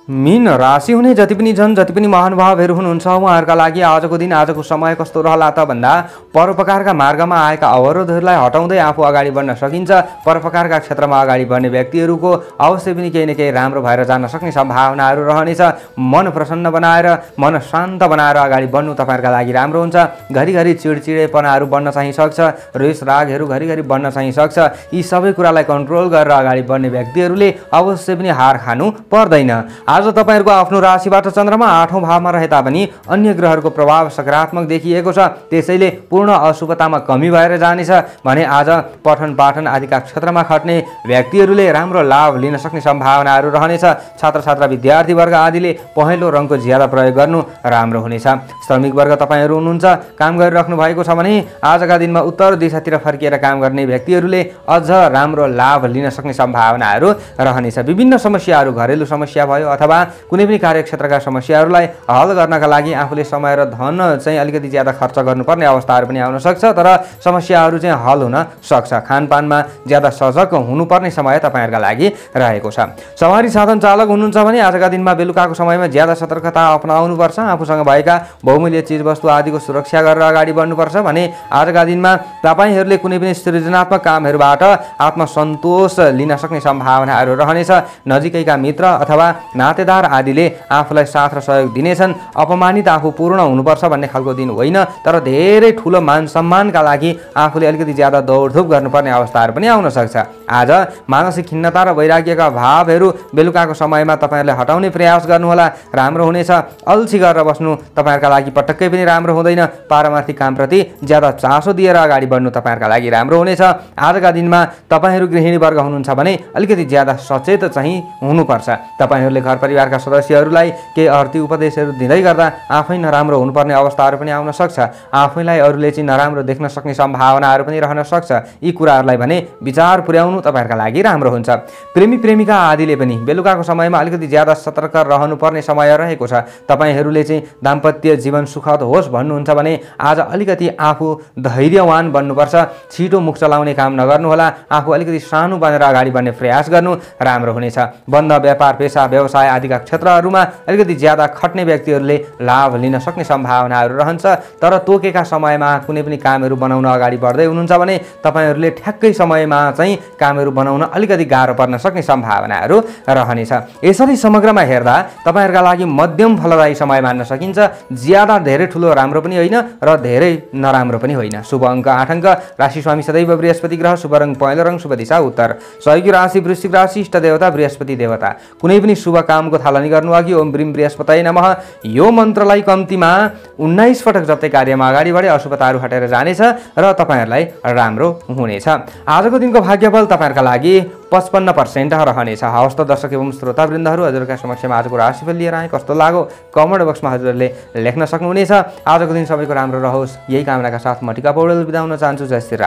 मीन राशि हुने जति पनि महानुभावहरू हुनुहुन्छ उहाँहरूका लागि आजको दिन, आजको समय कस्तो रहला त भन्दा परोपकारका मार्गमा आएका अवरोधहरूलाई हटाउँदै आफू अगाडि बढ्न सकिन्छ। परोपकारका क्षेत्रमा अगाडि बढ्ने व्यक्तिहरूको अवश्य पनि केही न केही राम्रो भएर जान सक्ने सम्भावनाहरू रहनेछ। मन प्रसन्न बनाएर, मन शान्त बनाएर अगाडि बढ्नु तपाईँहरूका लागि राम्रो हुन्छ। घरिघरि चिडचिडेपनाहरू बढ्न चाहिँ सक्छ, रिस रागहरू घरिघरि बढ्न चाहिँ सक्छ। यी सबै कुरालाई कन्ट्रोल गरेर अगाडि बढ्ने व्यक्तिहरूले अवश्य पनि हार खानु पर्दैन। आज तपाईहरुको आफ्नो राशिबाट चन्द्रमा 8औं भावमा रहे तापनि अन्य ग्रहहरूको प्रभाव सकारात्मक देखिएको छ। त्यसैले पूर्ण अशुभतामा कमी भएर जानेछ भने आज पठन पाठन आदिका क्षेत्रमा खट्ने व्यक्तिहरूले राम्रो लाभ लिन सक्ने सम्भावनाहरू रहनेछ। छात्र छात्रा विद्यार्थी वर्ग आदिले पहेँलो रङको ज्यादा प्रयोग गर्नु राम्रो हुनेछ। श्रमिक वर्ग तपाईहरु हुनुहुन्छ, काम गरिराख्नु भएको छ भने आजका दिनमा उत्तर दिशातिर फर्किएर काम गर्ने व्यक्तिहरूले अझ राम्रो लाभ लिन सक्ने सम्भावनाहरू रहनेछ। विभिन्न समस्याहरू, घरेलु समस्या भयो अथवा कुनै पनि कार्यक्षेत्रका समस्याहरूलाई हल गर्नका लागि आफूले समय र धन चाहिँ अलिकति ज्यादा खर्च गर्नुपर्ने अवस्थाहरू पनि आउन सक्छ, तर समस्याहरू चाहिँ हल हुन सक्छ। खानपानमा ज्यादा सजग हुनुपर्ने समय तपाईहरुका लागि रहेको छ। सवारी साधन चालक हुनुहुन्छ भने आजका दिनमा बेलुकाको समयमा ज्यादा सतर्कता अपनाउनुपर्छ। आफूसँग भएका बहुमूल्य चीजवस्तु आदिको सुरक्षा गरेर अगाडि बढ्नुपर्छ भने आजका दिनमा तपाईहरुले कुनै पनि सृजनात्मक कामहरूबाट आत्मसन्तोष लिन सक्ने सम्भावनाहरू रहनेछ। नजिकैका मित्र अथवा नातेदार आदिले आफूलाई साथ र सहयोग दिनेछन्। अपमानित आफू पूर्ण हुनुपर्छ भन्ने खालको दिन होइन, तर धेरै ठुलो मान सम्मानका लागि आफूले अलिकति ज्यादा दौडधुप गर्नुपर्ने अवस्थाहरू पनि आउन सक्छ। आज मानसिक खिन्नता र वैराग्यका भावहरू बेलुकाको समयमा तपाईहरुले हटाउने प्रयास गर्नुहोला, राम्रो हुनेछ। अल्छी गरेर बस्नु तपाईहरुका लागि पटक्कै पनि राम्रो हुँदैन। पारमार्थिक कामप्रति ज्यादा चासो दिएर अगाडि बढ्नु तपाईहरुका लागि राम्रो हुनेछ। आजका दिनमा तपाईहरु गृहिणी वर्ग हुनुहुन्छ भने अलिकति ज्यादा सचेत चाहिँ हुनुपर्छ। तपाईहरुले घर परिवारका सदस्यहरूलाई केही अर्थी उपदेशहरू दिँदै गर्दा आफै नराम्रो हुनुपर्ने अवस्थाहरू पनि आउन सक्छ। आफैलाई अरूले चाहिँ नराम्रो देख्न सक्ने सम्भावनाहरू पनि रहन सक्छ। यी कुराहरूलाई भने विचार पुर्याउनु तपाईहरुका लागि राम्रो हुन्छ। प्रेमी प्रेमिका आदिले पनि बेलुकाको समयमा अलिकति ज्यादा सतर्क रहनुपर्ने समय रहेको छ। तपाईहरुले चाहिँ दाम्पत्य जीवन सुखद होस् भन्नुहुन्छ भने आज अलिकति आफू धैर्यवान बन्नुपर्छ। छिटो मुख चलाउने काम नगर्नुहोला। आफू अलिकति सानो बनेर अगाडि बढ्ने प्रयास गर्नु राम्रो हुनेछ। बन्द व्यापार, पेसा, व्यवसाय आदिका क्षेत्रहरूमा अलिकति ज्यादा खट्ने व्यक्तिहरूले लाभ लिन सक्ने सम्भावनाहरू रहन्छ। तर तोकेका समयमा कुनै पनि कामहरू बनाउन अगाडि बढ्दै हुनुहुन्छ भने तपाईहरुले ठ्याक्कै समयमा चाहिँ कामहरू बनाउन अलिकति गाह्रो पर्न सक्ने सम्भावनाहरू रहनेछ। यसरी समग्रमा हेर्दा तपाईहरुका लागि मध्यम फलदायी समय मान्न सकिन्छ। ज्यादा धेरै ठुलो राम्रो पनि होइन र धेरै नराम्रो पनि होइन। शुभ अङ्क 8 अङ्क, राशि स्वामी सदैव बृहस्पति ग्रह, शुभ रङ पहेँलो रङ, शुभ दिशा उत्तर, सहयोगी राशि वृश्चिक राशि, इष्ट देवता बृहस्पति देवता। कुनै पनि शुभ कामको थालनी गर्नु अघि ओम ब्रीम बृहस्पतये नमः यो मन्त्रलाई कम्तीमा 19 पटक जप्दै कार्यमा अगाडि बढे अशुभताहरू हटेर जानेछ र तपाईहरुलाई राम्रो हुनेछ। आजको दिनको भाग्यफल तपाईहरुका लागि 55% रहनेछ। हवस् त दर्शक एवं श्रोतावृन्दहरू, हजुरका समक्षमा आजको राशिफल लिएर आए। कस्तो लाग्यो कमेन्ट बक्समा हजुरहरूले लेख्न सक्नुहुनेछ। आजको दिन सबैको राम्रो रहोस् यही कामनाका साथ म टिका पौडेल बिदा हुन चाहन्छु। जय श्री राम।